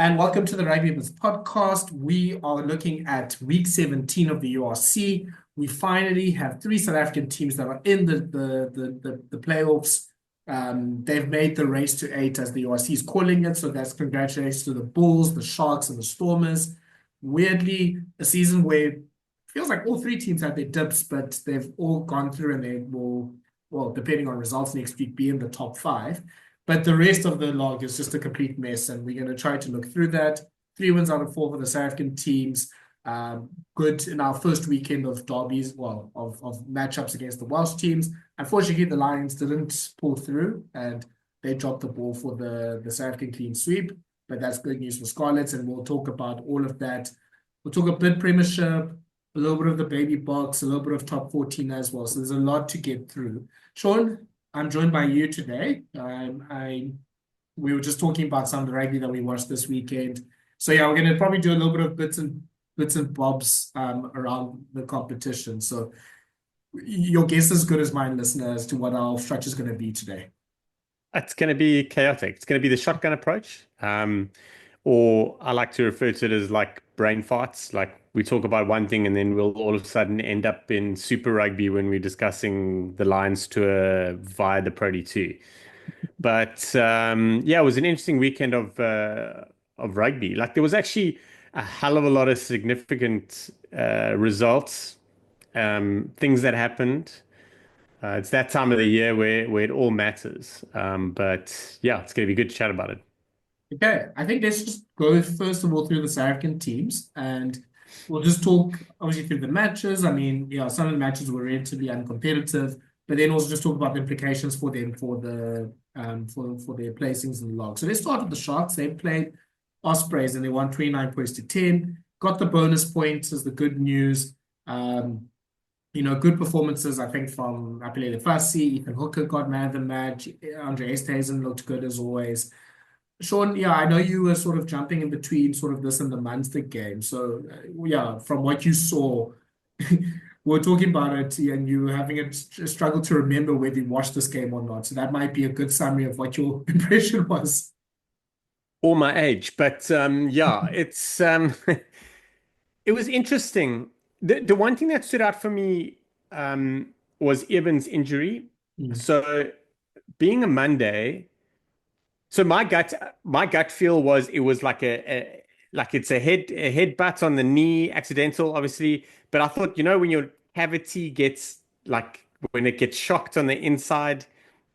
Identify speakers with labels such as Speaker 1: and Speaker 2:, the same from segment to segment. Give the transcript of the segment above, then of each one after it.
Speaker 1: And welcome to the Rugby Bits podcast. We are looking at week 17 of the URC. We finally have three South African teams that are in the playoffs. They've made the race to 8, as the URC is calling it. So that's congratulations to the Bulls, the Sharks, and the Stormers. Weirdly, a season where it feels like all three teams had their dips, but they've all gone through and they will, well, depending on results next week, be in the top 5. But the rest of the log is just a complete mess, and we're going to try to look through that. 3 wins out of 4 for the South African teams. Good in our first weekend of derbies, well, of matchups against the Welsh teams. Unfortunately, the Lions didn't pull through, and they dropped the ball for the South African clean sweep. But that's good news for Scarlets, and we'll talk about all of that. We'll talk a bit Premiership, a little bit of the baby box, a little bit of top 14 as well. So there's a lot to get through. Shaun, I'm joined by you today. We were just talking about some of the rugby that we watched this weekend. So yeah, we're going to probably do a little bit of bits and bobs around the competition. So your guess is as good as mine, listener, as to what our structure is going to be today.
Speaker 2: It's going to be chaotic. It's going to be the shotgun approach, or I like to refer to it as like brain farts. Like we talk about one thing and then we'll all of a sudden end up in Super Rugby when we're discussing the Lions tour via the Pro D2. But yeah, it was an interesting weekend of rugby. Like there was actually a hell of a lot of significant results, things that happened. It's that time of the year where it all matters. But yeah, it's going to be good to chat about it.
Speaker 1: Okay, I think let's just go first of all through the South African teams, and we'll just talk obviously through the matches. I mean, yeah, some of the matches were relatively uncompetitive, but then also just talk about the implications for them for their placings in the log. So let's start with the Sharks. They played Ospreys and they won 29 points to 10. Got the bonus points as the good news. Good performances, I think, from Apelele Fassi, Ethan Hooker got man of the match. Andre Esterhuizen looked good as always. Shaun, yeah, I know you were sort of jumping in between sort of this and the Munster game. So, yeah, from what you saw, we're talking about it and you were having a struggle to remember whether you watched this game or not. So that might be a good summary of what your impression was.
Speaker 2: All my age, but yeah, it's it was interesting. The one thing that stood out for me was Evan's injury. So being a Monday. So my gut feel was it was like like it's a headbutt on the knee, accidental, obviously. But I thought, when your cavity gets like when it gets shocked on the inside,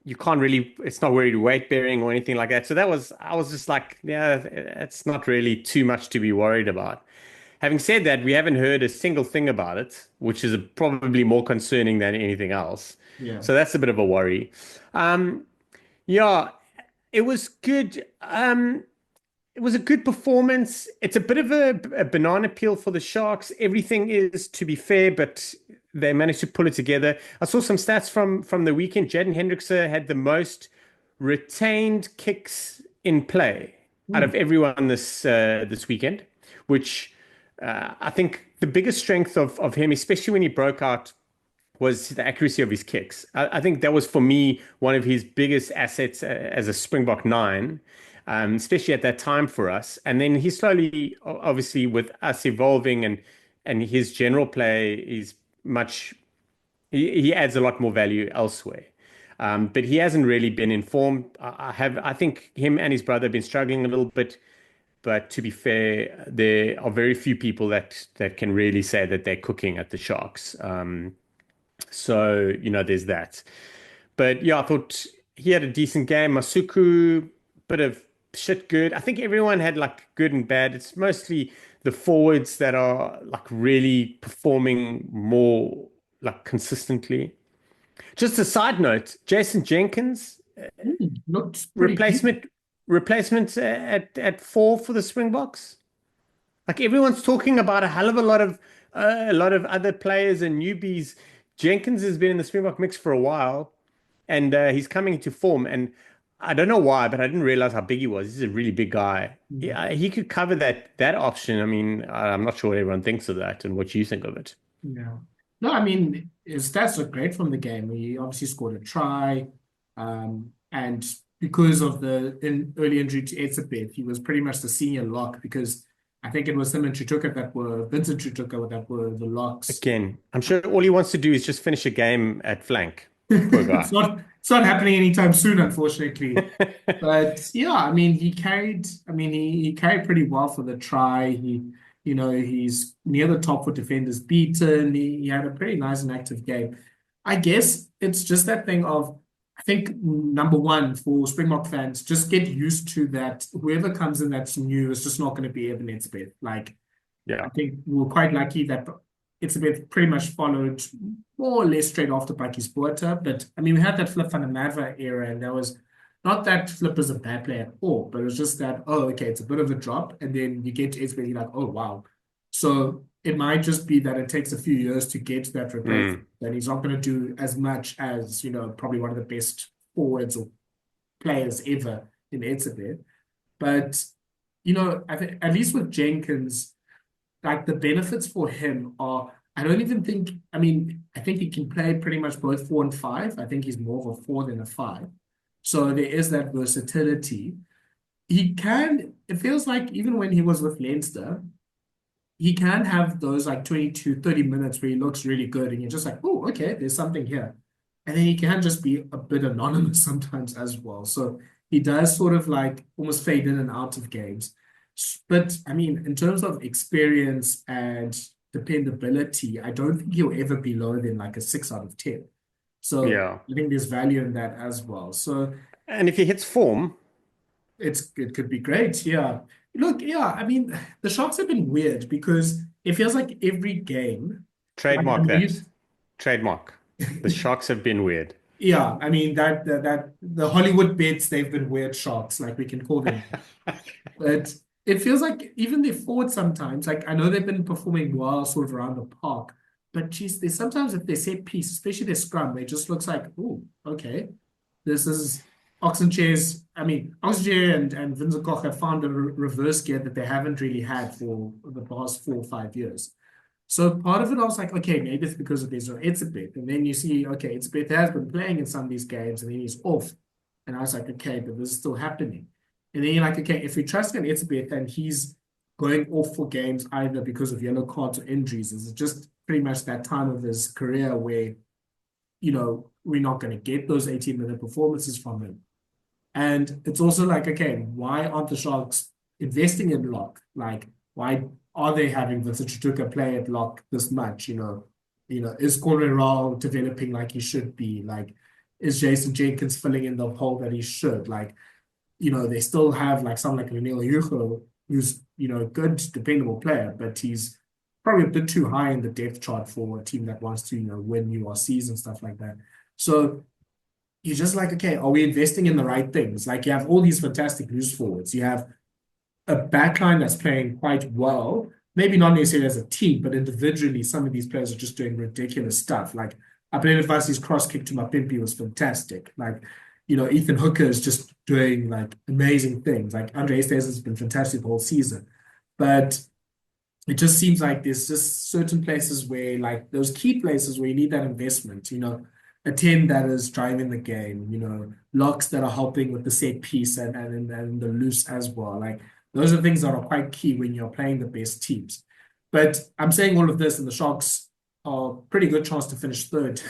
Speaker 2: you can't really, it's not really weight bearing or anything like that. So I was just like, yeah, it's not really too much to be worried about. Having said that, we haven't heard a single thing about it, which is probably more concerning than anything else.
Speaker 1: Yeah.
Speaker 2: So that's a bit of a worry. Yeah, it was good. It was a good performance. It's a bit of a banana peel for the Sharks. Everything is, to be fair, but they managed to pull it together. I saw some stats from the weekend. Jaden Hendrickse had the most retained kicks in play out of everyone this weekend, which I think the biggest strength of him, especially when he broke out, was the accuracy of his kicks. I think that was, for me, one of his biggest assets as a Springbok 9, especially at that time for us. And then he slowly, obviously, with us evolving and his general play is he adds a lot more value elsewhere. But he hasn't really been informed. I think him and his brother have been struggling a little bit. But to be fair, there are very few people that can really say that they're cooking at the Sharks. So, there's that. But yeah, I thought he had a decent game. Masuku, bit of shit good. I think everyone had like good and bad. It's mostly the forwards that are like really performing more like consistently. Just a side note, Jason Jenkins,
Speaker 1: Looked pretty good.
Speaker 2: replacement at 4 for the Springboks. Like everyone's talking about a hell of a lot of other players and newbies. Jenkins has been in the Springbok mix for a while, and he's coming into form. And I don't know why, but I didn't realize how big he was. He's a really big guy. Yeah, he could cover that option. I mean, I'm not sure what everyone thinks of that and what you think of it.
Speaker 1: Yeah. No, I mean, his stats look great from the game. He obviously scored a try. And because of the early injury to Etzebeth. He was pretty much the senior lock because I think it was him and Chutuka that were Vincent Chutuka that were the locks.
Speaker 2: Again, I'm sure all he wants to do is just finish a game at flank. Poor guy.
Speaker 1: It's not happening anytime soon, unfortunately. But yeah, I mean, he carried pretty well for the try. He's near the top for defenders beaten. He had a pretty nice and active game. I guess it's just that thing of, I think, number one for Springbok fans, just get used to that. Whoever comes in that's new is just not going to be Evan Etzebeth. Like,
Speaker 2: Yeah.
Speaker 1: I think we were quite lucky that Etzebeth pretty much followed more or less straight after Bakkies Botha. But I mean, we had that Flip van der Merwe era, and that was not that Flip was a bad player at all, but it was just that, oh, okay, it's a bit of a drop. And then you get to Etzebeth, you're like, oh, wow. So it might just be that it takes a few years to get to that replacement. That he's not going to do as much as, probably one of the best forwards or players ever in Etzebeth. But, I think at least with Jenkins, like the benefits for him are, I don't even think, I mean, I think he can play pretty much both 4 and 5. I think he's more of a 4 than a 5. So there is that versatility. It feels like even when he was with Leinster, he can have those like 20 to 30 minutes where he looks really good and you're just like, oh, okay, there's something here. And then he can just be a bit anonymous sometimes as well. So he does sort of like almost fade in and out of games. But I mean, in terms of experience and dependability, I don't think he'll ever be lower than like a 6 out of 10. So
Speaker 2: Yeah.
Speaker 1: I think there's value in that as well. So
Speaker 2: And if he hits form,
Speaker 1: it could be great. Yeah. Look, yeah, I mean, the Sharks have been weird because it feels like every game, like I
Speaker 2: trademark
Speaker 1: mean,
Speaker 2: that. Trademark. The Sharks have been weird.
Speaker 1: yeah, I mean that the Hollywood bets, they've been weird Sharks, like we can call them. But it feels like even their forwards sometimes, like I know they've been performing well sort of around the park, but geez, they sometimes if they set piece, especially their scrum, it just looks like, oh, okay. This is Oxenchair's, I mean, Oxenchair and Vincent Koch have found a reverse gear that they haven't really had for the past 4 or 5 years. So part of it, I was like, okay, maybe it's because of this or it's a bit. And then you see, okay, it's a bit has been playing in some of these games and then he's off. And I was like, okay, but this is still happening. And then you're like, okay, if we trust in Etzebeth and he's going off for games either because of yellow cards or injuries, is it just pretty much that time of his career where, we're not going to get those 18-minute performances from him. And it's also like, okay, why aren't the Sharks investing in lock? Like, why are they having Vincent Chutuka play at lock this much? Is Cornwall developing like he should be? Like, is Jason Jenkins filling in the hole that he should? Like, they still have like someone like Lionel Hugo, who's, a good, dependable player, but he's probably a bit too high in the depth chart for a team that wants to, win URCs and stuff like that. So you're just like, okay, are we investing in the right things? Like you have all these fantastic loose forwards. You have a backline that's playing quite well, maybe not necessarily as a team, but individually, some of these players are just doing ridiculous stuff. Like Abelin cross kick to Mapimpi was fantastic. Like, Ethan Hooker is just doing like amazing things. Like Andre Estes has been fantastic the whole season. But it just seems like there's just certain places where, like those key places where you need that investment, a 10 that is driving the game, locks that are helping with the set piece and the loose as well. Like those are things that are quite key when you're playing the best teams. But I'm saying all of this, and the Sharks are a pretty good chance to finish third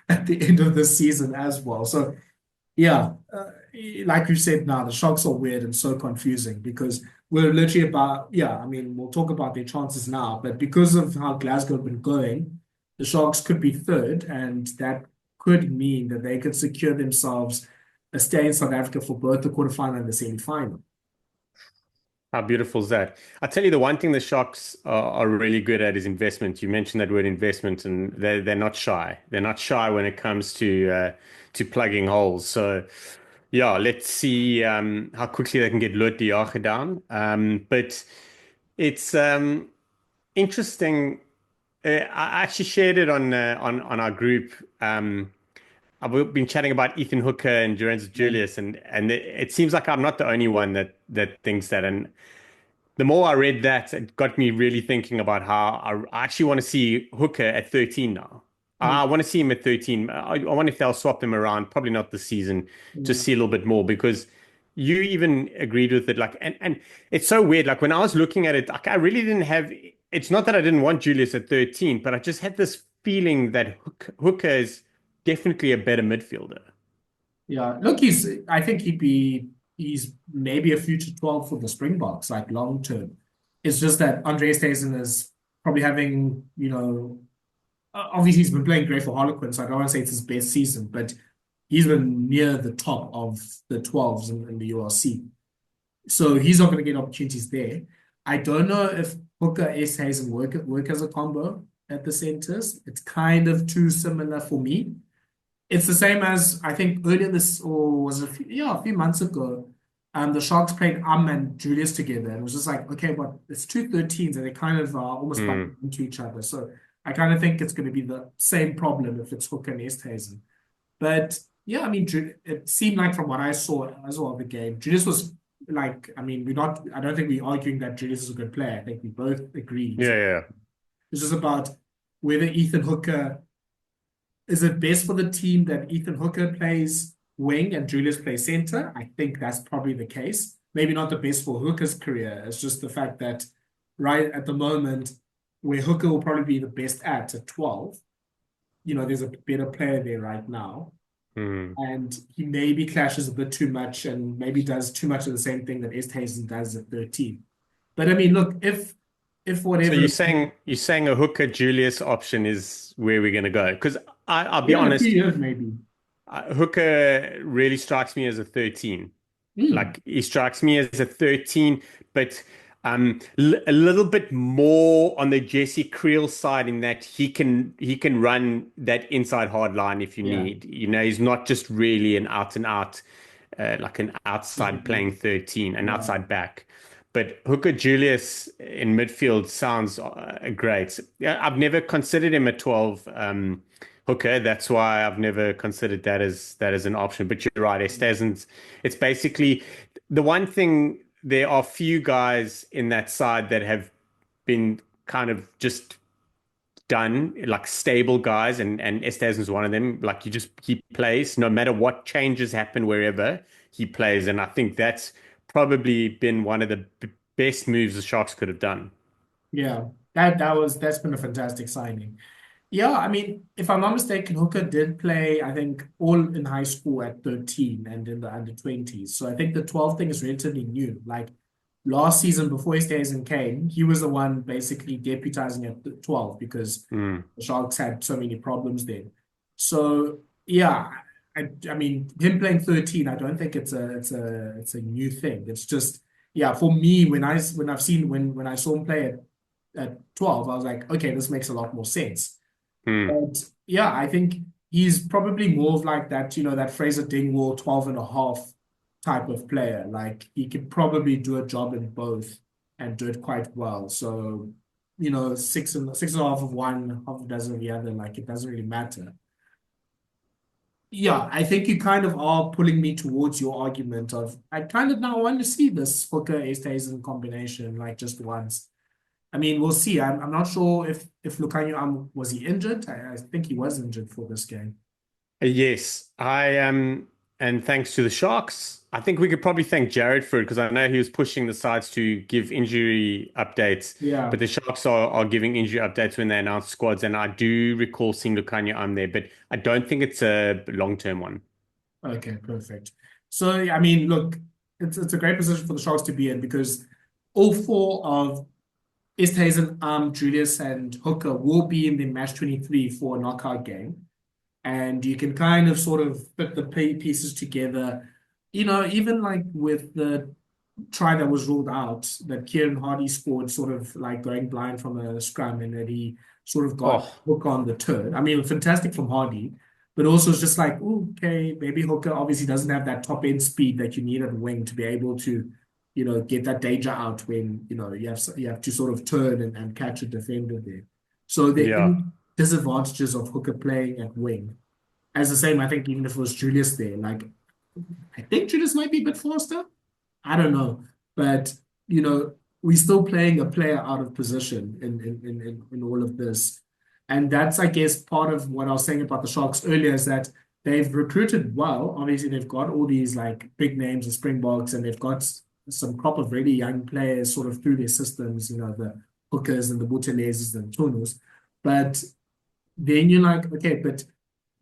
Speaker 1: at the end of the season as well. So yeah, like you said now, the Sharks are weird and so confusing because we're literally about, yeah, I mean, we'll talk about their chances now, but because of how Glasgow have been going, the Sharks could be third, and that could mean that they could secure themselves a stay in South Africa for both the quarterfinal and the semi-final.
Speaker 2: How beautiful is that? I tell you, the one thing the Sharks are really good at is investment. You mentioned that word investment, and they're not shy. They're not shy when it comes to plugging holes. So, yeah, let's see how quickly they can get Lood de Jager down. But it's interesting. I actually shared it on our group. I've been chatting about Ethan Hooker and Jurenzo Julius, and it seems like I'm not the only one that thinks that. And the more I read that, it got me really thinking about how I actually want to see Hooker at 13 now. I want to see him at 13. I wonder if they'll swap him around. Probably not this season. Just
Speaker 1: Yeah.
Speaker 2: see a little bit more because you even agreed with it. Like, and it's so weird. Like when I was looking at it, like I really didn't have. It's not that I didn't want Julius at 13, but I just had this feeling that Hooker is definitely a better midfielder.
Speaker 1: Yeah. Look, I think he's maybe a future 12 for the Springboks, like long term. It's just that Andre Stesen is probably having, obviously he's been playing great for Harlequin, so I don't want to say it's his best season, but he's been near the top of the 12s in the URC. So he's not going to get opportunities there. I don't know if Hooker Esthuizen work as a combo at the centers. It's kind of too similar for me. It's the same as I think earlier this, or was it a few months ago, the Sharks played and Julius together. And it was just like, okay, but it's two 13s and they kind of are almost bumping into each other. So I kind of think it's going to be the same problem if it's Hooker and Esthuizen. But yeah, I mean, it seemed like from what I saw as well of the game, Julius was like, I mean, I don't think we're arguing that Julius is a good player. I think we both agreed.
Speaker 2: Yeah.
Speaker 1: It's just about whether Ethan Hooker, is it best for the team that Ethan Hooker plays wing and Julius plays center? I think that's probably the case. Maybe not the best for Hooker's career. It's just the fact that right at the moment, where Hooker will probably be the best at 12, there's a better player there right now. And he maybe clashes a bit too much and maybe does too much of the same thing that Esthuizen does at 13. But I mean, look, if whatever.
Speaker 2: So you're saying a Hooker Julius option is where we're going to go? Because I'll be
Speaker 1: Yeah,
Speaker 2: honest,
Speaker 1: 3 years maybe.
Speaker 2: Hooker really strikes me as a 13.
Speaker 1: Mm.
Speaker 2: Like he strikes me as a 13, but a little bit more on the Jesse Creel side in that he can run that inside hard line if you
Speaker 1: Yeah.
Speaker 2: need. He's not just really an out and out like an outside playing 13, an
Speaker 1: Yeah.
Speaker 2: outside back. But Hooker Julius in midfield sounds great. Yeah, I've never considered him a 12 Hooker. That's why I've never considered that as an option. But you're right, Esthuizen's. It's basically the one thing. There are few guys in that side that have been kind of just done, like stable guys, and Esthuizen's one of them. Like he plays no matter what changes happen wherever he plays, and I think that's probably been one of the best moves the Sharks could have done.
Speaker 1: Yeah. That's been a fantastic signing. Yeah, I mean, if I'm not mistaken, Hooker did play, I think, all in high school at 13 and in the under 20s. So I think the 12 thing is relatively new. Like last season before Esthuizen came, he was the one basically deputizing at the 12 because the Sharks had so many problems there. So yeah, I mean, him playing 13, I don't think it's a new thing. It's just yeah, for me when I saw him play at 12, I was like, okay, this makes a lot more sense. But yeah, I think he's probably more of like that, that Fraser Dingwall 12 and a half type of player. Like he could probably do a job in both and do it quite well. So, six and a half of one, half a dozen of the other, like it doesn't really matter. Yeah, I think you kind of are pulling me towards your argument of I kind of now want to see this Hooker Esthuizen combination like just once. I mean, we'll see. I'm not sure if Lucanio was he injured? I think he was injured for this game.
Speaker 2: Yes, I am. And thanks to the Sharks, I think we could probably thank Jared for it because I know he was pushing the sides to give injury updates.
Speaker 1: Yeah.
Speaker 2: But the Sharks are giving injury updates when they announce squads. And I do recall seeing Lucanio on there, but I don't think it's a long-term one.
Speaker 1: Okay, perfect. So, I mean, look, it's a great position for the Sharks to be in because all four of Esthuizen, Julius, and Hooker will be in the match 23 for a knockout game. And you can kind of sort of put the pieces together. Even like with the try that was ruled out, that Kieran Hardy scored sort of like going blind from a scrum and that he sort of got Hooker on the turn. I mean, fantastic from Hardy, but also it's just like, okay, maybe Hooker obviously doesn't have that top end speed that you need at wing to be able to, get that danger out when, you have to sort of turn and catch a defender there. So
Speaker 2: Yeah.
Speaker 1: disadvantages of Hooker playing at wing. As the same, I think even if it was Julius there, like I think Julius might be a bit faster. I don't know, but we're still playing a player out of position in all of this, And that's, I guess, part of what I was saying about the Sharks earlier is that they've recruited well. Obviously, they've got all these like big names, the Springboks, and they've got some crop of really young players sort of through their systems, the Hookers and the Buthelezis and Tunus. But then you're like, okay, but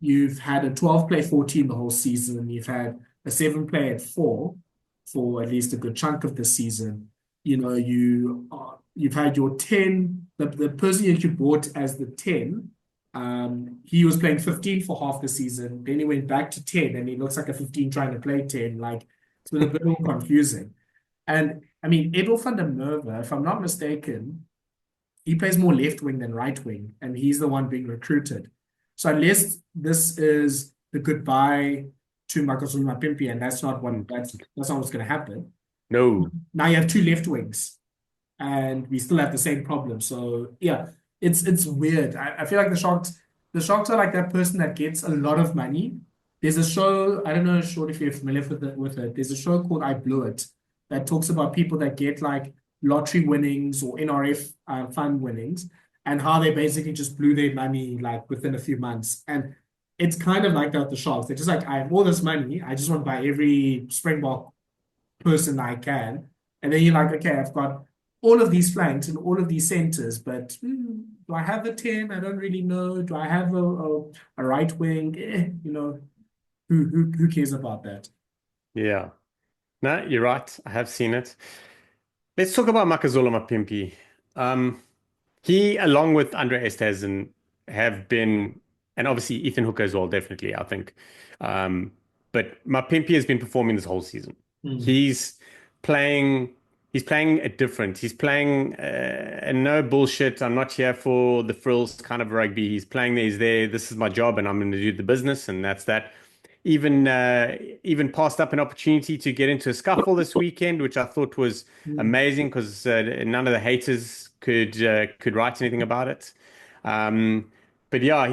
Speaker 1: you've had a 12 play 14 the whole season, and you've had a 7 play at 4 for at least a good chunk of the season. You've had your 10, the person that you bought as the 10, he was playing 15 for half the season. Then he went back to 10, and he looks like a 15 trying to play 10. Like, it's been a bit more confusing. And I mean, Edel van der Merwe, if I'm not mistaken, he plays more left wing than right wing, and he's the one being recruited. So unless this is the goodbye to Makazole Mapimpi, and that's not what's going to happen.
Speaker 2: No.
Speaker 1: Now you have 2 left wings, and we still have the same problem. So yeah, it's weird. I feel like the Sharks are like that person that gets a lot of money. There's a show, I don't know, Sean, if you're familiar with it. There's a show called I Blew It that talks about people that get like lottery winnings or NRF fund winnings, and how they basically just blew their money like within a few months. And it's kind of like that with the Sharks. They're just like, I have all this money, I just want to buy every Springbok person I can. And then you're like, okay, I've got all of these flanks and all of these centers, but do I have a 10? I don't really know. Do I have a right wing? Who cares about that?
Speaker 2: Yeah. No, you're right. I have seen it. Let's talk about Makazole Mapimpi. He, along with Andre Esterhuizen, have been, and obviously Ethan Hooker as well, definitely, I think. But Mapimpi has been performing this whole season. He's playing it different. He's playing a no bullshit, I'm not here for the frills kind of rugby. He's playing there, he's there, this is my job, and I'm going to do the business, and that's that. Even passed up an opportunity to get into a scuffle this weekend, which I thought was amazing because none of the haters could write anything about it. But yeah,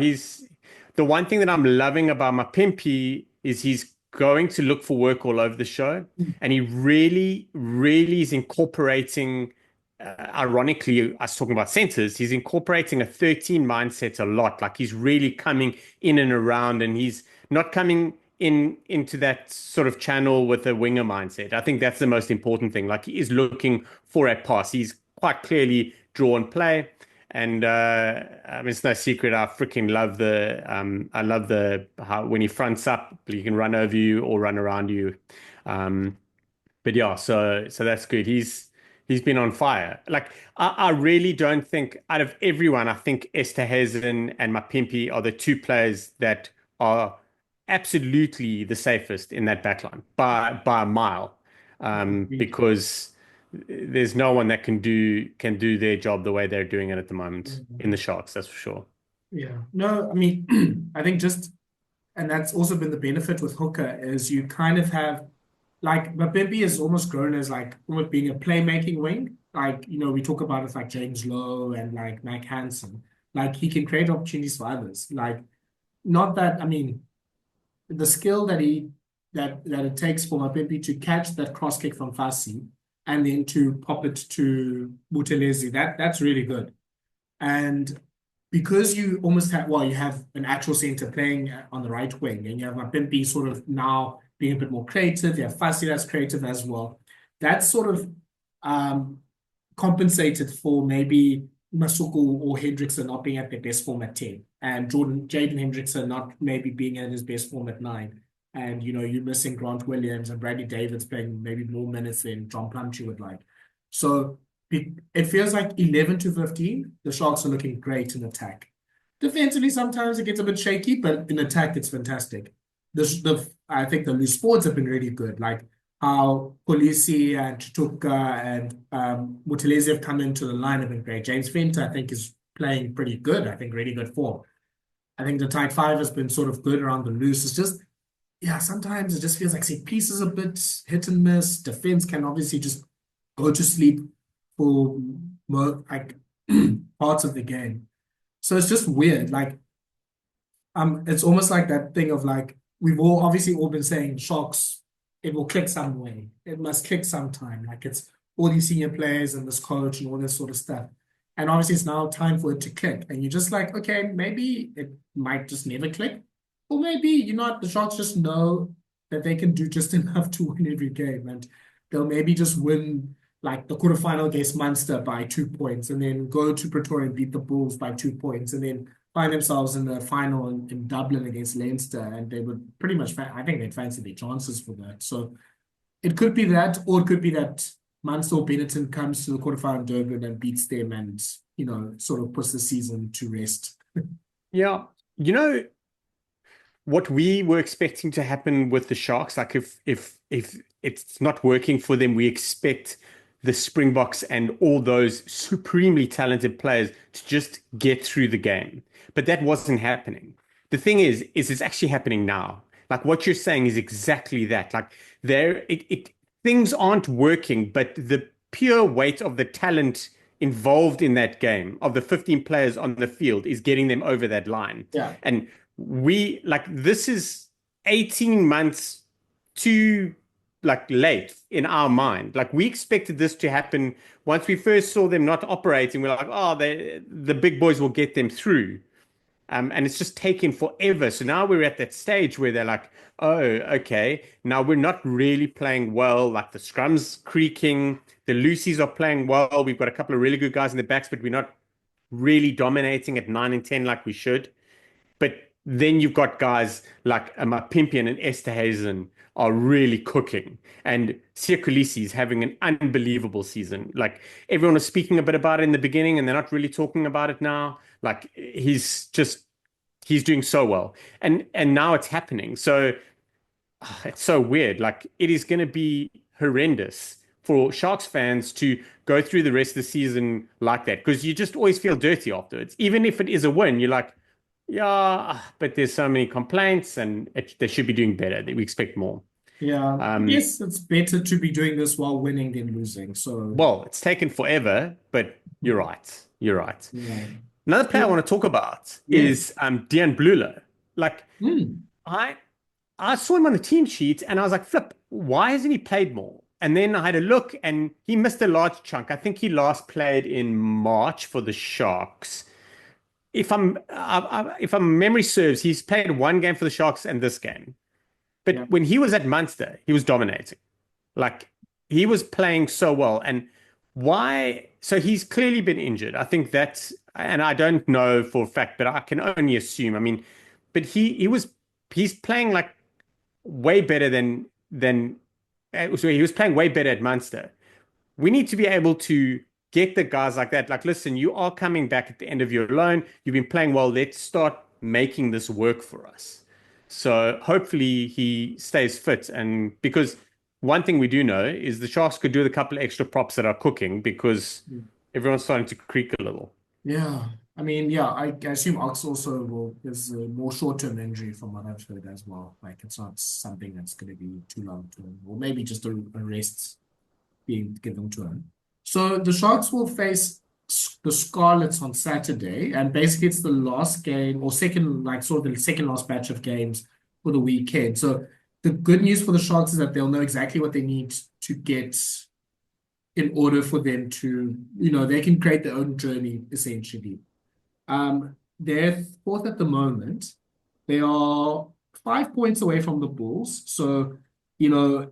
Speaker 2: the one thing that I'm loving about Mapimpi is he's going to look for work all over the show, and he really, really is incorporating. Ironically, us talking about centers, he's incorporating a 13 mindset a lot. Like he's really coming in and around, and he's not coming into that sort of channel with a winger mindset. I think that's the most important thing. Like he is looking for a pass. He's quite clearly draw and play. And I mean, it's no secret. I freaking love how when he fronts up, he can run over you or run around you. But yeah, so that's good. He's been on fire. Like I really don't think out of everyone, I think Esterhuizen and Mapimpi are the 2 players that are absolutely the safest in that backline by a mile, because there's no one that can do their job the way they're doing it at the moment in the Sharks, that's for sure.
Speaker 1: Yeah, no, I mean, I think and that's also been the benefit with Hooker is you kind of have like Mapimpi is almost grown as like almost being a playmaking wing. Like, we talk about it like James Lowe and like Mike Hansen. Like he can create opportunities for others. Like, not that, I mean, the skill that it takes for Mapimpi to catch that cross kick from Fassi and then to pop it to Buthelezi, that's really good. And because you almost you have an actual center playing on the right wing, and you have Mapimpi sort of now being a bit more creative, you have Fassi that's creative as well. That's sort of compensated for maybe Masuku or Hendrickson not being at their best form at 10, and Jaden Hendrickson not maybe being in his best form at 9. And, you're missing Grant Williams and Bradley Davids playing maybe more minutes than John Plumtree would like. So it feels like 11 to 15, the Sharks are looking great in attack. Defensively, sometimes it gets a bit shaky, but in attack, it's fantastic. I think the loose forwards have been really good, like how Polisi and Tutuka and Buthelezi have come into the line have been great. James Fenta, I think, is playing pretty good. I think really good form. I think the tight 5 has been sort of good around the loose. It's just, yeah, sometimes it just feels like set pieces a bit hit and miss. Defense can obviously just go to sleep for more, like parts of the game. So it's just weird. Like, it's almost like that thing of like, we've all been saying Sharks, it will click some way. It must click sometime. Like it's all these senior players and this coach and all this sort of stuff. And obviously, it's now time for it to click. And you're just like, okay, maybe it might just never click. Or maybe, the Sharks just know that they can do just enough to win every game. And they'll maybe just win like the quarterfinal against Munster by 2 points, and then go to Pretoria and beat the Bulls by 2 points, and then find themselves in the final in Dublin against Leinster. And they would pretty much, I think they'd fancy their chances for that. So it could be that, or it could be that Munster or Benetton comes to the quarterfinal in Durban and beats them and, sort of puts the season to rest.
Speaker 2: Yeah. What we were expecting to happen with the Sharks, like if it's not working for them, we expect the Springboks and all those supremely talented players to just get through the game. But that wasn't happening. The thing is it's actually happening now. Like what you're saying is exactly that. Like things aren't working, but the pure weight of the talent involved in that game, of the 15 players on the field, is getting them over that line.
Speaker 1: Yeah.
Speaker 2: And this is 18 months too late in our mind. Like we expected this to happen once we first saw them not operating. We're like, oh, the big boys will get them through. And it's just taken forever. So now we're at that stage where they're like, oh, okay, now we're not really playing well. Like the scrum's creaking, the Lousis are playing well. We've got a couple of really good guys in the backs, but we're not really dominating at 9 and 10 like we should. But then you've got guys like Pimpian and Esterhazen are really cooking. And Siya is having an unbelievable season. Like everyone was speaking a bit about it in the beginning, and they're not really talking about it now. Like he's doing so well. And now it's happening. So it's so weird. Like it is going to be horrendous for Sharks fans to go through the rest of the season like that, because you just always feel dirty afterwards. Even if it is a win, you're like, yeah, but there's so many complaints, and they should be doing better. We expect more.
Speaker 1: Yeah. Yes, it's better to be doing this while winning than losing. So,
Speaker 2: well, it's taken forever, but you're right. You're right.
Speaker 1: yeah.
Speaker 2: Another player I want to talk about is Dean Blücher. Like, I saw him on the team sheet, and I was like, flip, why hasn't he played more? And then I had a look, and he missed a large chunk. I think he last played in March for the Sharks. If memory serves, he's played one game for the Sharks and this game. But when he was at Munster, he was dominating. Like he was playing so well. And why? So he's clearly been injured. I think that's, and I don't know for a fact, but I can only assume. I mean, but he's playing like way better so he was playing way better at Munster. We need to be able to get the guys like that. Like, listen, you are coming back at the end of your loan. You've been playing well. Let's start making this work for us. So hopefully he stays fit. And because one thing we do know is the Sharks could do with a couple of extra props that are cooking, because everyone's starting to creak a little.
Speaker 1: Yeah. I mean, I assume Ox also is a more short-term injury from what I've heard as well. Like it's not something that's going to be too long-term, or maybe just a rest being given to him. So the Sharks will face the Scarlets on Saturday, and basically it's the last game, or second, like sort of the second last batch of games for the weekend. So the good news for the Sharks is that they'll know exactly what they need to get in order for them to, they can create their own journey essentially. They're fourth at the moment. They are 5 points away from the Bulls. So, they'll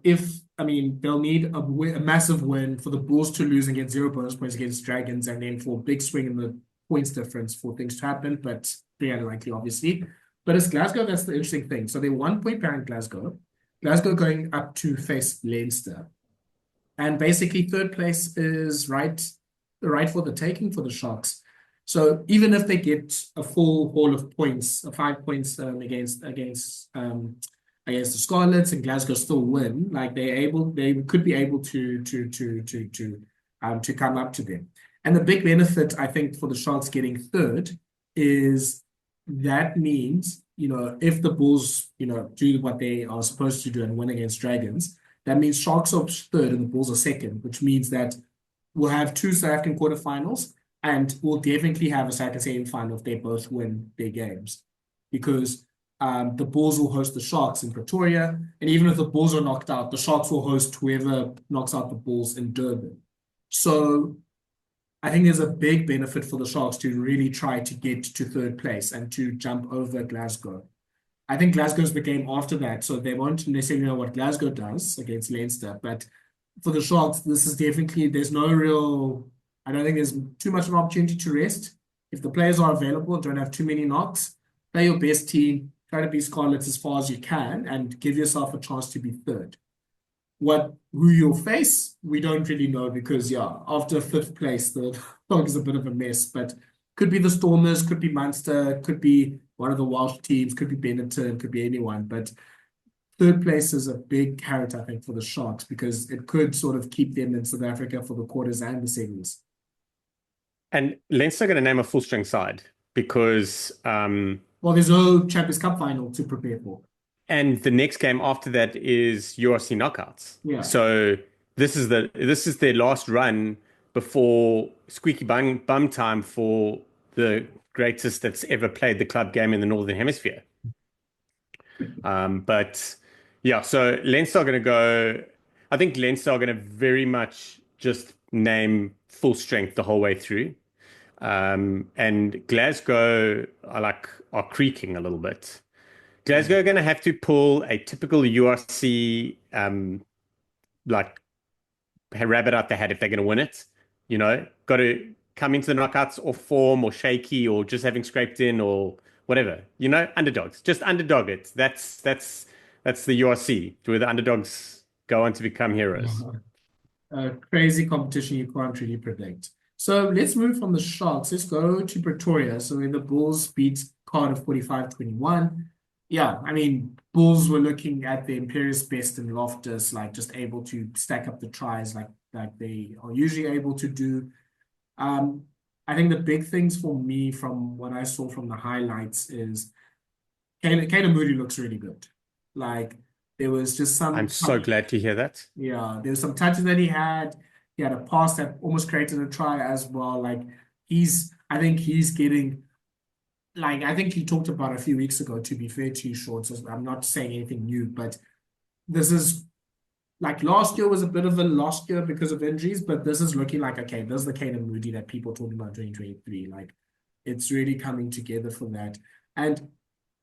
Speaker 1: need a massive win for the Bulls to lose and get 0 bonus points against Dragons, and then for a big swing in the points difference for things to happen, but very unlikely, obviously. But it's Glasgow, that's the interesting thing. So they're 1 point behind Glasgow. Glasgow going up to face Leinster. And basically third place is right for the taking for the Sharks. So even if they get a full haul of points, 5 points against the Scarlets, and Glasgow still win, like they could be able to come up to them. And the big benefit, I think, for the Sharks getting third is that means, if the Bulls, do what they are supposed to do and win against Dragons, that means Sharks are third and the Bulls are second, which means that we'll have 2 South African quarterfinals, and we'll definitely have a South African semi-final if they both win their games, because the Bulls will host the Sharks in Pretoria, and even if the Bulls are knocked out, the Sharks will host whoever knocks out the Bulls in Durban. So, I think there's a big benefit for the Sharks to really try to get to third place and to jump over Glasgow. I think Glasgow's the game after that, so they won't necessarily know what Glasgow does against Leinster. But for the Sharks, this is definitely, there's no real, I don't think there's too much of an opportunity to rest. If the players are available, don't have too many knocks, play your best team, try to be Scarlets as far as you can, and give yourself a chance to be third. Who you'll face, we don't really know because, yeah, after fifth place, the dog is a bit of a mess. But could be the Stormers, could be Munster, could be one of the Welsh teams, could be Benetton, could be anyone. But third place is a big carrot, I think, for the Sharks because it could sort of keep them in South Africa for the quarters and the semis.
Speaker 2: And Leinster are going to name a full-strength side because
Speaker 1: well, there's no Champions Cup final to prepare for.
Speaker 2: And the next game after that is URC knockouts.
Speaker 1: Yeah.
Speaker 2: So this is their last run before squeaky bum time for the greatest that's ever played the club game in the Northern Hemisphere. But yeah, so Leinster are going to go. I think Leinster are going to very much just name full strength the whole way through. And Glasgow are creaking a little bit. Glasgow are going to have to pull a typical URC like rabbit out the hat if they're going to win it. You know, got to come into the knockouts or form or shaky or just having scraped in or whatever. You know, underdogs. Just underdog it. That's the URC where the underdogs go on to become heroes.
Speaker 1: Crazy competition you can't really predict. So let's move from the Sharks. Let's go to Pretoria. So when the Bulls beat Cardiff 45-21. Yeah, I mean, Bulls were looking at the Imperious best and Loftus, like just able to stack up the tries like they are usually able to do. I think the big things for me from what I saw from the highlights is Caelan Moodie looks really good. Like there was just some.
Speaker 2: I'm so glad to hear that.
Speaker 1: Yeah, there's some touches that he had. He had a pass that almost created a try as well. Like I think he's getting. Like, I think he talked about a few weeks ago, to be fair to you, Sean, so I'm not saying anything new, but this is, like, last year was a bit of a lost year because of injuries, but this is looking like, okay, this is the Caelan Moodie that people are talking about 2023. Like, it's really coming together for that. And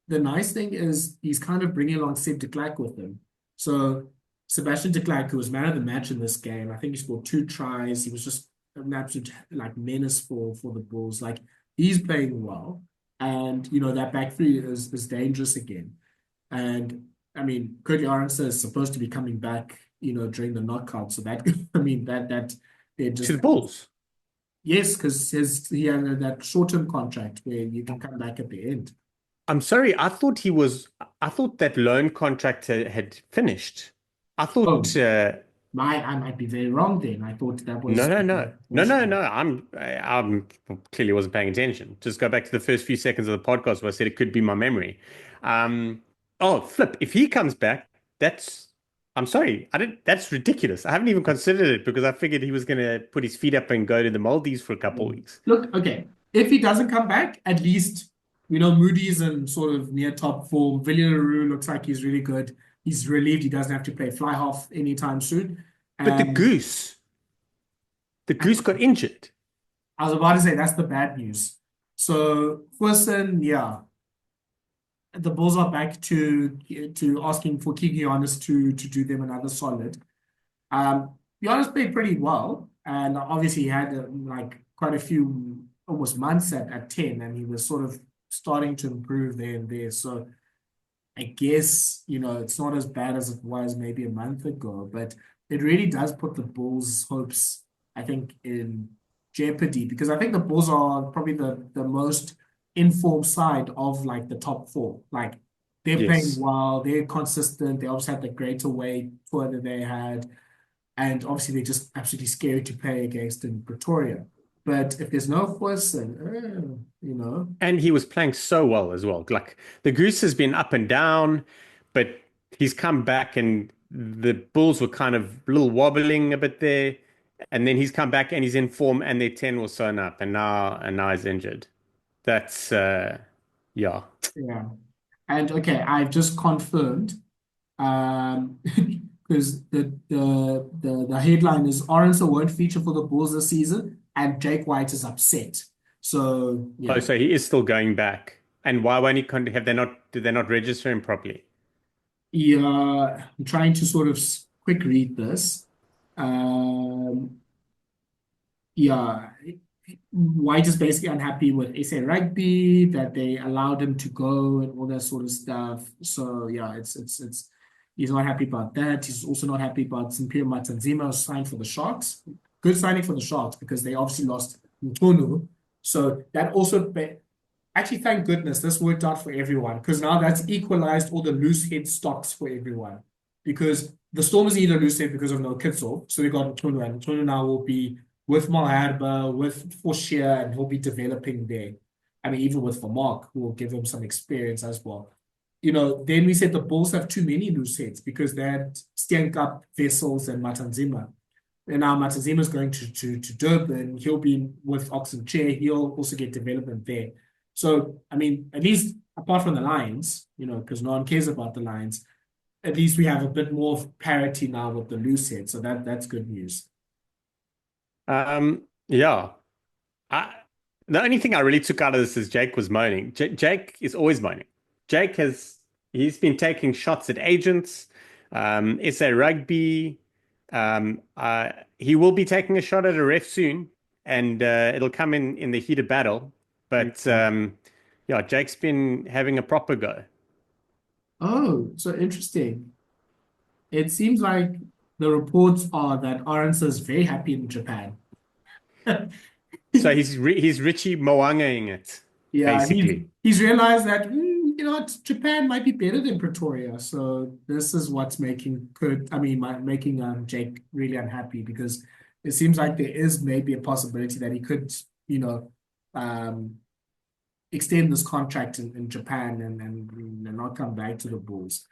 Speaker 1: the nice thing is he's kind of bringing along Seb de Klerk with him. So, Sebastian de Klerk, who was man of the match in this game, I think he scored 2 tries. He was just an absolute, like, menace for the Bulls. Like, he's playing well. And, you know, that back three is dangerous again. And, I mean, Kurt-Lee Arendse is supposed to be coming back, you know, during the knockout. So that, I mean, that they're just...
Speaker 2: To the Bulls?
Speaker 1: Yes, because he had that short-term contract where you can come back at the end.
Speaker 2: I'm sorry, I thought that loan contract had finished. I thought...
Speaker 1: I might be very wrong then. I thought that was...
Speaker 2: No. I'm clearly wasn't paying attention. Just go back to the first few seconds of the podcast where I said it could be my memory. Flip. If he comes back, I'm sorry. That's ridiculous. I haven't even considered it because I figured he was going to put his feet up and go to the Maldives for a couple of weeks.
Speaker 1: Look, okay. If he doesn't come back, at least, you know, Moody's in sort of near top form. Villarreal looks like he's really good. He's relieved he doesn't have to play fly half anytime soon.
Speaker 2: But the Goose got injured.
Speaker 1: I was about to say that's the bad news. So, Goosen, yeah, the Bulls are back to asking for Keegan Johannes to do them another solid. Johannes played pretty well, and obviously he had like quite a few almost months at 10, and he was sort of starting to improve there and there. So. I guess, you know, it's not as bad as it was maybe a month ago, but it really does put the Bulls' hopes, I think, in jeopardy because I think the Bulls are probably the most informed side of like the top 4. Like they're playing well, they're consistent, they obviously had the great away tour that they had, and obviously they're just absolutely scary to play against in Pretoria. But if there's no Goosen, you know.
Speaker 2: And he was playing so well as well. Like the Goose has been up and down, but he's come back and the Bulls were kind of a little wobbling a bit there. And then he's come back and he's in form and their 10 was sewn up and now he's injured. That's yeah.
Speaker 1: Yeah. And okay, I've just confirmed because the headline is Arendse won't feature for the Bulls this season. and Jake White is upset. So
Speaker 2: Oh,
Speaker 1: yeah,
Speaker 2: so he is still going back. And why won't he have they not did they not register him properly?
Speaker 1: yeah. I'm trying to sort of quick read this. Um, yeah, White is basically unhappy with SA Rugby that they allowed him to go and all that sort of stuff. So yeah, it's he's not happy about that. He's also not happy about Simphiwe Matanzima signed for the Sharks. Good signing for the Sharks because they obviously lost Nkunu. So that also actually thank goodness this worked out for everyone because now that's equalized all the loose head stocks for everyone. Because the Stormers need a loose head because of no Kitzel. So we got Nkunu and Nkunu now will be with Malherbe, with Forshire, and he'll be developing there. I mean, even with Vermaak, who will give him some experience as well. Then we said the Bulls have too many loose heads because they had Steenkamp, Vessels, and Matanzima. And now Matanzima is going to Durban. He'll be with Oxen Chair. He'll also get development there. So, I mean, at least apart from the Lions, because no one cares about the Lions, at least we have a bit more of parity now with the loose head. So that's good news.
Speaker 2: Yeah. I, the only thing I really took out of this is Jake was moaning. Jake is always moaning. Jake he's been taking shots at agents, SA Rugby. He will be taking a shot at a ref soon, and it'll come in the heat of battle. But yeah, Jake's been having a proper go.
Speaker 1: Oh, so interesting. It seems like the reports are that Arendse is very happy in Japan.
Speaker 2: So he's Richie Moangaing it,
Speaker 1: Yeah,
Speaker 2: basically.
Speaker 1: he's realized that Japan might be better than Pretoria. So this is what's making making Jake really unhappy because it seems like there is maybe a possibility that he could, um, extend this contract in Japan and not come back to the Bulls.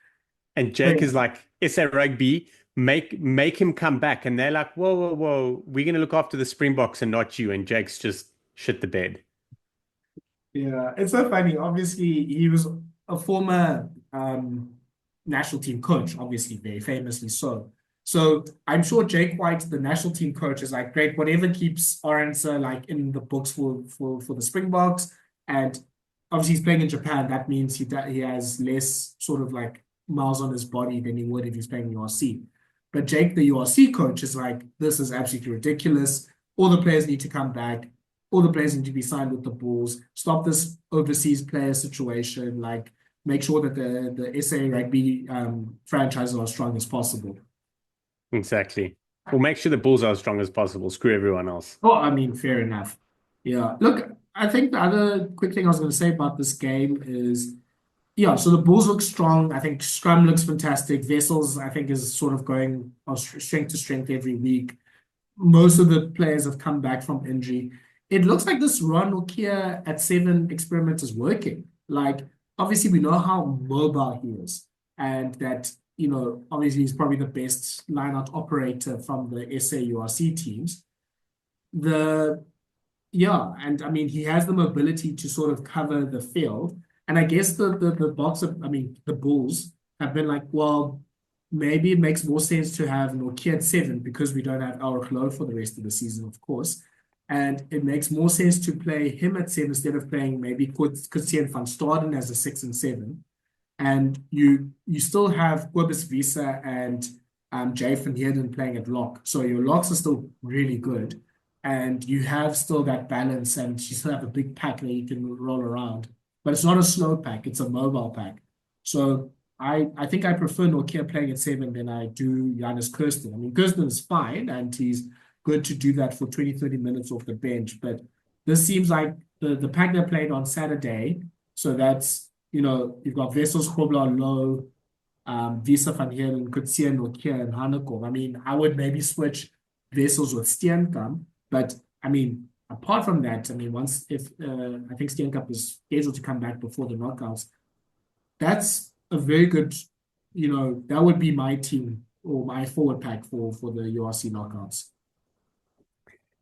Speaker 2: And
Speaker 1: But
Speaker 2: Jake is like, SA Rugby, make him come back. And they're like, whoa, whoa, whoa, we're gonna look after the Springboks and not you. And Jake's just shit the bed.
Speaker 1: yeah, it's so funny. Obviously, he was a former national team coach, obviously, very famously so. So I'm sure Jake White, the national team coach, is like, great, whatever keeps Arendse like in the books for the Springboks. And obviously he's playing in Japan. That means he has less sort of like miles on his body than he would if he's playing URC. But Jake, the URC coach, is like, this is absolutely ridiculous. All the players need to come back. All the players need to be signed with the Bulls. Stop this overseas player situation. Like, make sure that the SA rugby franchises are as strong as possible.
Speaker 2: Exactly. We'll make sure the Bulls are as strong as possible. Screw everyone else.
Speaker 1: Oh, I mean, fair enough. Yeah. Look, I think the other quick thing I was going to say about this game is, yeah, so the Bulls look strong. I think Scrum looks fantastic. Vessels, I think, is sort of going on strength to strength every week. Most of the players have come back from injury. It looks like this Ron Nokia at 7 experiment is working. Like, obviously, we know how mobile he is, and that, obviously, he's probably the best line-out operator from the SAURC teams. The Yeah, and I mean he has the mobility to sort of cover the field. And I guess the boxer, I mean the Bulls have been like, well, maybe it makes more sense to have Nokia at 7 because we don't have our Low for the rest of the season, of course. And it makes more sense to play him at 7 instead of playing maybe Kutsi van Staden as a 6 and 7. And you still have Kobus Visa and Jay van Heerden playing at lock. So your locks are still really good. And you have still that balance, and you still have a big pack that you can roll around. But it's not a slow pack, it's a mobile pack. So I think I prefer Nokia playing at 7 than I do Johannes Kirsten. I mean, Kirsten is fine, and he's good to do that for 20, 30 minutes off the bench. But this seems like the pack they played on Saturday. So that's, you've got Vessels, Grobler, Low, Visa van Heerden, Kutsia, Nokia, and Hanekom. I mean, I would maybe switch Vessels with Steenkamp, but I mean, apart from that, I mean, if I think Steenkamp is scheduled to come back before the knockouts, that's a very good, that would be my team or my forward pack for the URC knockouts.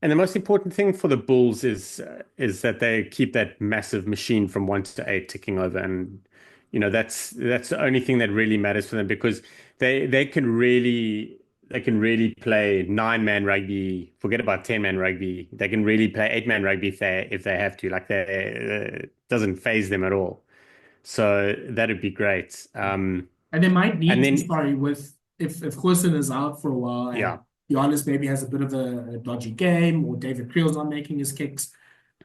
Speaker 2: And the most important thing for the Bulls is that they keep that massive machine from 1 to 8 ticking over, and that's the only thing that really matters for them because they can really really play 9-man rugby. Forget about 10-man rugby. They can really play 8-man rugby if they have to. Like it doesn't phase them at all. So that'd be great.
Speaker 1: And they might
Speaker 2: And
Speaker 1: need to,
Speaker 2: then
Speaker 1: sorry, with if Goosen is out for a while
Speaker 2: yeah,
Speaker 1: and Johannes maybe has a bit of a dodgy game or David Creel's not making his kicks,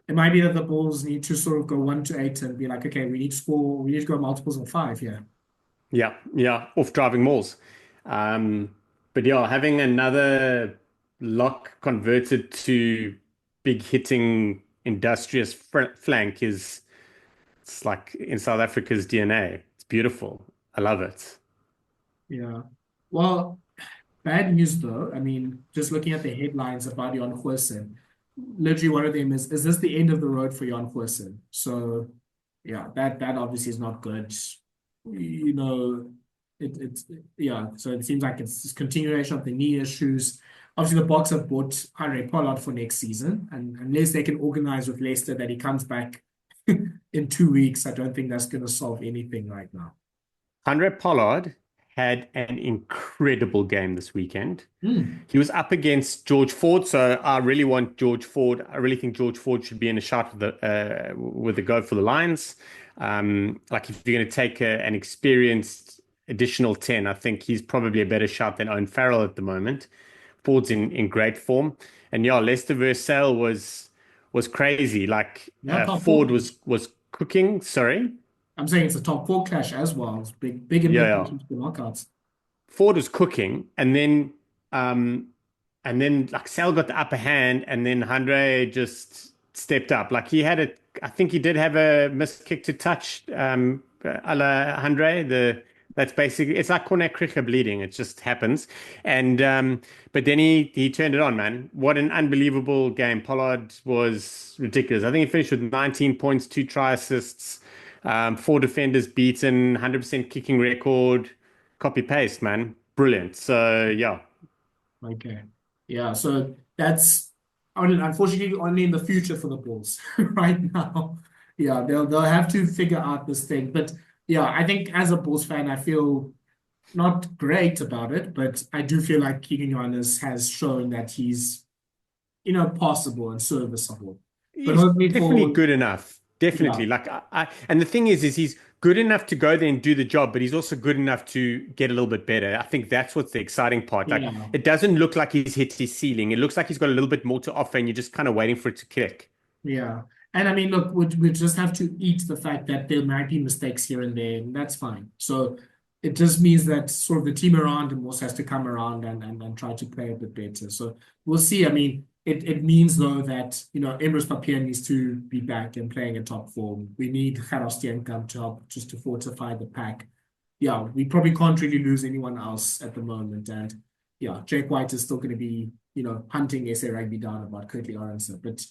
Speaker 1: it might be that the Bulls need to sort of go 1 to 8 and be like, okay, we need to score, we need to go multiples of 5 here.
Speaker 2: yeah, off driving malls. Um, but yeah, having another lock converted to big hitting industrious flank is it's like in South Africa's DNA. It's beautiful. I love it.
Speaker 1: Yeah. Well, bad news though. I mean, just looking at the headlines about Jan Goosen, literally one of them is this the end of the road for Jan Goosen? So yeah, that obviously is not good. You know, it's yeah, so it seems like it's just continuation of the knee issues. Obviously, the Boks have bought Andre Pollard for next season, and unless they can organize with Leicester that he comes back in 2 weeks, I don't think that's going to solve anything right now.
Speaker 2: Andre Pollard had an incredible game this weekend.
Speaker 1: Hmm.
Speaker 2: He was up against George Ford, so I really want George Ford. I really think George Ford should be in a shot with the go for the Lions. Like if you're going to take an experienced additional 10, I think he's probably a better shot than Owen Farrell at the moment. Ford's in great form, and yeah, Leicester versus Sale was crazy. Like
Speaker 1: Yeah, top four
Speaker 2: Ford
Speaker 1: clash.
Speaker 2: was cooking. Sorry,
Speaker 1: I'm saying it's a top four clash as well. It's big
Speaker 2: yeah.
Speaker 1: implications for knockouts.
Speaker 2: Ford was cooking, um, and then like Sal got the upper hand, and then Andre just stepped up. Like he had a, I think he did have a missed kick to touch, a la Andre. That's basically it's like cornet cricket bleeding. It just happens, and but then he turned it on, man. What an unbelievable game! Pollard was ridiculous. I think he finished with 19 points, 2 try assists, 4 defenders beaten, 100% kicking record. Copy paste, man. Brilliant. So yeah,
Speaker 1: Okay. Yeah, so that's unfortunately only in the future for the Bulls right now. Yeah, they'll have to figure out this thing. But yeah, I think as a Bulls fan, I feel not great about it, but I do feel like Keegan Johannes has shown that he's, possible and serviceable. But
Speaker 2: he's
Speaker 1: hopefully
Speaker 2: definitely
Speaker 1: for
Speaker 2: good enough.
Speaker 1: yeah,
Speaker 2: Definitely. Like and the thing is he's good enough to go there and do the job, but he's also good enough to get a little bit better. I think that's what's the exciting part. Like
Speaker 1: yeah.
Speaker 2: it doesn't look like he's hit his ceiling. It looks like he's got a little bit more to offer, and you're just kind of waiting for it to click.
Speaker 1: Yeah. And I mean, look, we just have to eat the fact that there might be mistakes here and there, and that's fine. So it just means that sort of the team around him also has to come around and try to play a bit better. So we'll see. I mean, it means though that, Emrys Papier needs to be back and playing in top form. We need Gerard Steenkamp to help just to fortify the pack. Yeah, we probably can't really lose anyone else at the moment. And yeah, Jake White is still going to be, hunting SA Rugby down about Kurt-Lee Arendse. But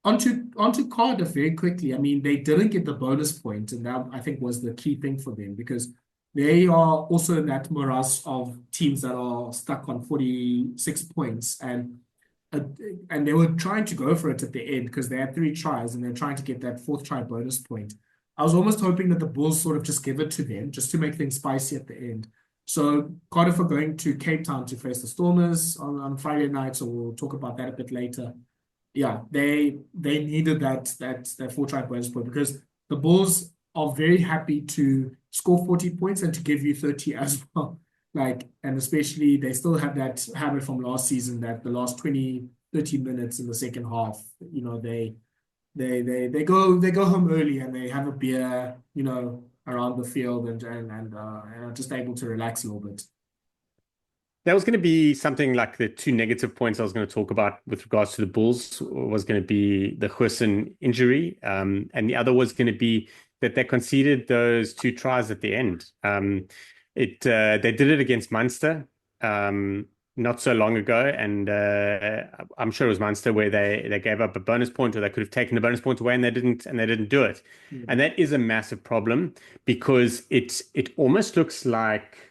Speaker 1: onto Cardiff very quickly. I mean, they didn't get the bonus point, and that I think was the key thing for them because they are also in that morass of teams that are stuck on 46 points, uh, and they were trying to go for it at the end because they had 3 tries and they're trying to get that fourth try bonus point. I was almost hoping that the Bulls sort of just give it to them just to make things spicy at the end. So Cardiff are going to Cape Town to face the Stormers on Friday night, so we'll talk about that a bit later. Yeah, they needed that 4 try bonus point because the Bulls are very happy to score 40 points and to give you 30 as well. Like, and especially they still have that habit from last season that the last 20, 30 minutes in the second half, they go home early and they have a beer, around the field and are just able to relax a little bit.
Speaker 2: That was going to be something like the 2 negative points I was going to talk about with regards to the Bulls was going to be the Goosen injury. And the other was going to be that they conceded those 2 tries at the end. They did it against Munster not so long ago, and I'm sure it was Munster where they gave up a bonus point, or they could have taken the bonus point away, and they didn't do it.
Speaker 1: Yeah.
Speaker 2: And that is a massive problem because it almost looks like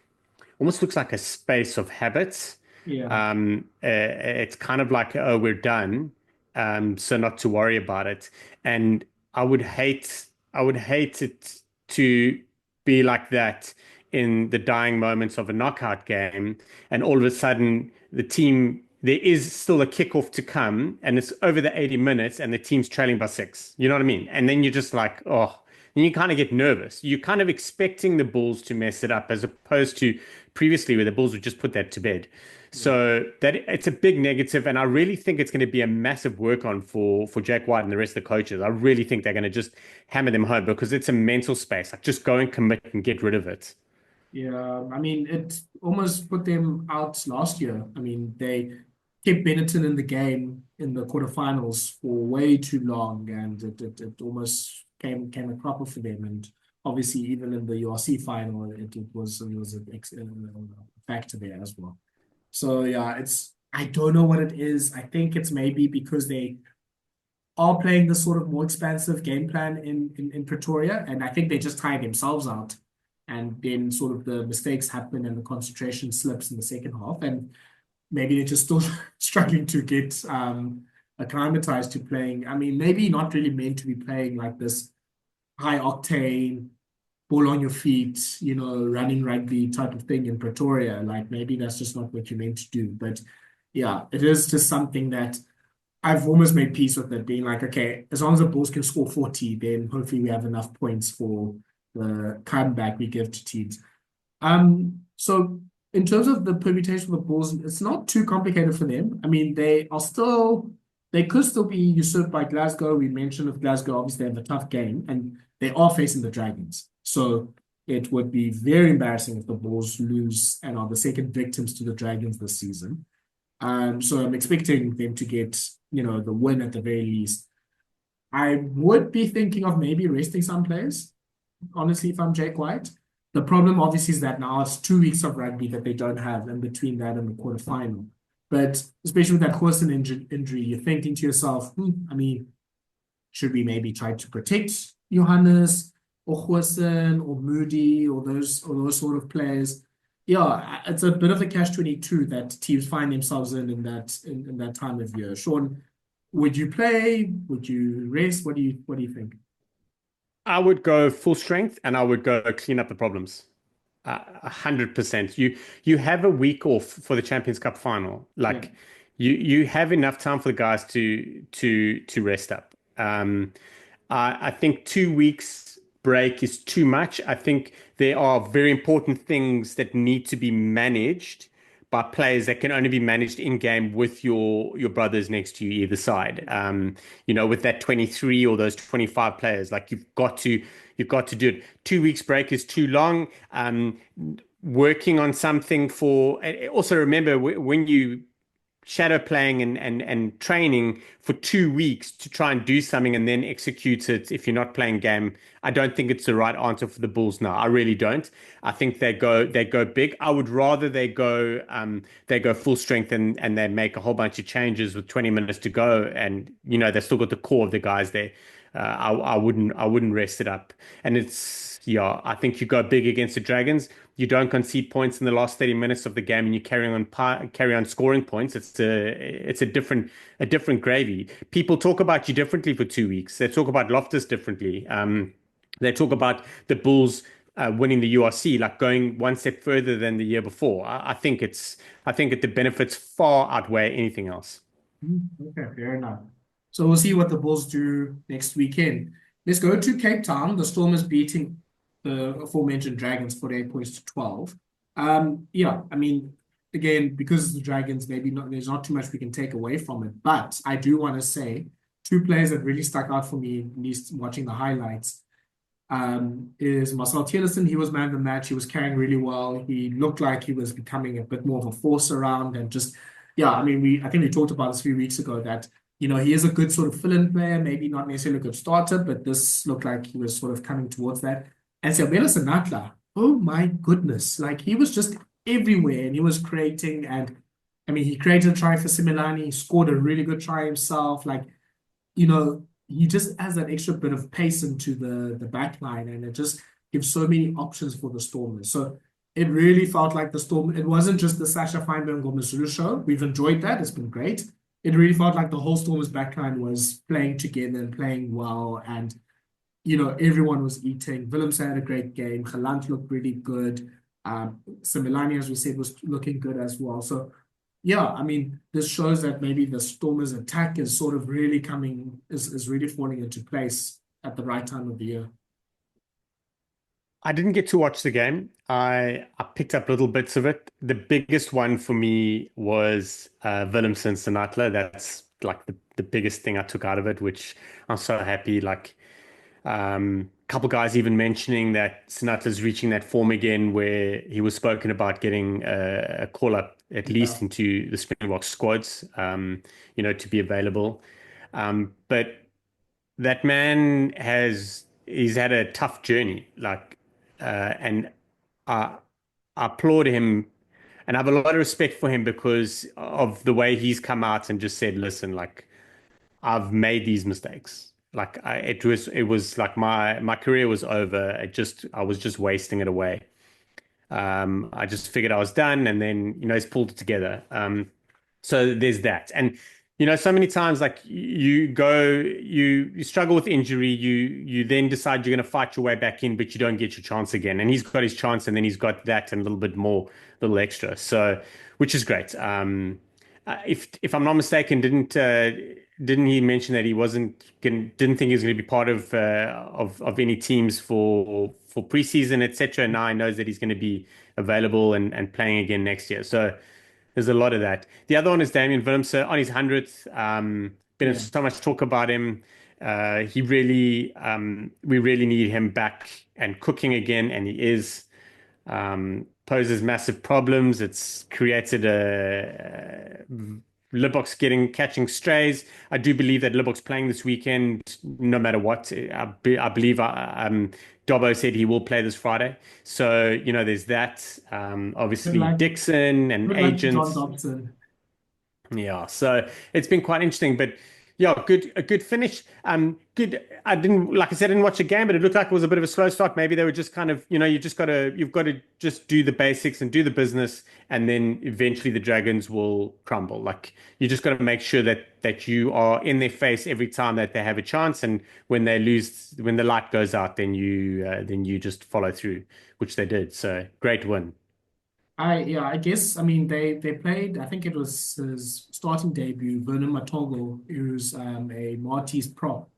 Speaker 2: a space of habits.
Speaker 1: Yeah.
Speaker 2: It's kind of like, oh, we're done, so not to worry about it. And I would hate it to be like that in the dying moments of a knockout game, and all of a sudden there is still a kickoff to come, and it's over the 80 minutes, and the team's trailing by 6. You know what I mean? And then you're just like, oh, and you kind of get nervous. You're kind of expecting the Bulls to mess it up, as opposed to previously where the Bulls would just put that to bed. So that it's a big negative, and I really think it's going to be a massive work on for Jack White and the rest of the coaches. I really think they're going to just hammer them home, because it's a mental space. Like, just go and commit and get rid of it.
Speaker 1: Yeah, I mean, it almost put them out last year. I mean, they kept Benetton in the game in the quarterfinals for way too long, and it almost came a cropper for them. And obviously, even in the URC final, it was a factor there as well. So yeah, I don't know what it is. I think it's maybe because they are playing this sort of more expansive game plan in Pretoria, and I think they just tired themselves out, and then sort of the mistakes happen and the concentration slips in the second half, and maybe they're just still struggling to get acclimatized to playing. I mean, maybe not really meant to be playing like this high octane, ball on your feet, running rugby type of thing in Pretoria. Like, maybe that's just not what you're meant to do. But yeah, it is just something that I've almost made peace with it, being like, okay, as long as the Bulls can score 40, then hopefully we have enough points for the comeback we give to teams. So in terms of the permutation of the Bulls, it's not too complicated for them. I mean, they could still be usurped by Glasgow. We mentioned with Glasgow, obviously they have a tough game, and they are facing the Dragons. So it would be very embarrassing if the Bulls lose and are the second victims to the Dragons this season. So I'm expecting them to get, the win at the very least. I would be thinking of maybe resting some players, honestly, if I'm Jake White. The problem, obviously, is that now it's 2 weeks of rugby that they don't have in between that and the quarterfinal. But especially with that Goosen injury, you're thinking to yourself, I mean, should we maybe try to protect Johannes or Goosen or Moody or those sort of players? Yeah, it's a bit of a catch-22 that teams find themselves in that time of year. Shaun, would you play? Would you rest? What do you think?
Speaker 2: I would go full strength, and I would go clean up the problems. 100%. You have a week off for the Champions Cup final. Like, you have enough time for the guys to rest up. I think 2 weeks break is too much. I think there are very important things that need to be managed by players that can only be managed in game with your brothers next to you either side. With that 23 or those 25 players, like, you've got to do it. 2 weeks break is too long. Working on something also remember, when you shadow playing and training for 2 weeks to try and do something and then execute it if you're not playing game, I don't think it's the right answer for the Bulls now. I really don't. I think they go big. I would rather they go full strength and they make a whole bunch of changes with 20 minutes to go, and they've still got the core of the guys there. I wouldn't rest it up. And I think you go big against the Dragons. You don't concede points in the last 30 minutes of the game, and you carry on scoring points. It's a different gravy. People talk about you differently for 2 weeks. They talk about Loftus differently. They talk about the Bulls winning the URC, like going one step further than the year before. I think the benefits far outweigh anything else.
Speaker 1: Okay, fair enough. So we'll see what the Bulls do next weekend. Let's go to Cape Town. The Storm is beating the aforementioned Dragons 48 points to 12. Yeah, I mean, again, because the Dragons, there's not too much we can take away from it. But I do want to say 2 players that really stuck out for me, at least watching the highlights, is Marcel Tillison. He was man of the match. He was carrying really well. He looked like he was becoming a bit more of a force around, and just, yeah, I mean, I think we talked about this a few weeks ago that, he is a good sort of fill-in player, maybe not necessarily a good starter, but this looked like he was sort of coming towards that. And Seabelo Senatla, oh my goodness, like, he was just everywhere, and he was creating, and I mean, he created a try for Similani. He scored a really good try himself. Like, he just has that extra bit of pace into the back line, and it just gives so many options for the Stormers. So it really felt like the Storm, it wasn't just the Sasha Feinberg or Missoula show. We've enjoyed that. It's been great. It really felt like the whole Stormers backline was playing together and playing well, and everyone was eating. Willems had a great game. Gelant looked really good. Similani, as we said, was looking good as well. So, yeah, I mean, this shows that maybe the Stormers' attack is sort of really is really falling into place at the right time of the year.
Speaker 2: I didn't get to watch the game. I picked up little bits of it. The biggest one for me was Willemse Senatla. That's like the biggest thing I took out of it, which I'm so happy. Like couple guys even mentioning that Senatla's reaching that form again where he was spoken about getting a call up at
Speaker 1: Yeah,
Speaker 2: least into the Springbok squads, to be available. But that man he's had a tough journey, and I, I applaud him, and I have a lot of respect for him because of the way he's come out and just said, "Listen, like I've made these mistakes. It was like my career was over. I was just wasting it away. I just figured I was done, and then he's pulled it together. So there's that. And so many times like you struggle with injury, you then decide you're going to fight your way back in, but you don't get your chance again. And he's got his chance, and then he's got that and a little bit more, a little extra. So which is great. If I'm not mistaken, didn't he mention that he didn't think he was going to be part of any teams for preseason, etc. Now he knows that he's going to be available and playing again next year. So there's a lot of that. The other one is Damian Willemse on his 100th. Been
Speaker 1: yeah.
Speaker 2: so much talk about him. We really need him back and cooking again, and he is. Poses massive problems. It's created Libbok's catching strays. I do believe that Libbok's playing this weekend, no matter what. I believe Dobbo said he will play this Friday. So, there's that.
Speaker 1: Good
Speaker 2: Obviously,
Speaker 1: luck,
Speaker 2: Dixon and
Speaker 1: good luck to John
Speaker 2: agents.
Speaker 1: Dobson.
Speaker 2: Yeah, so it's been quite interesting, but yeah, a good finish. Good. Like I said, I didn't watch the game, but it looked like it was a bit of a slow start. Maybe they were just kind of, you've got to just do the basics and do the business, and then eventually the Dragons will crumble. Like you just got to make sure that you are in their face every time that they have a chance, and when they lose, when the light goes out, then you just follow through, which they did. So great win.
Speaker 1: I guess I mean they played. I think it was his starting debut. Vernon Matogo, who's a Maltese prop.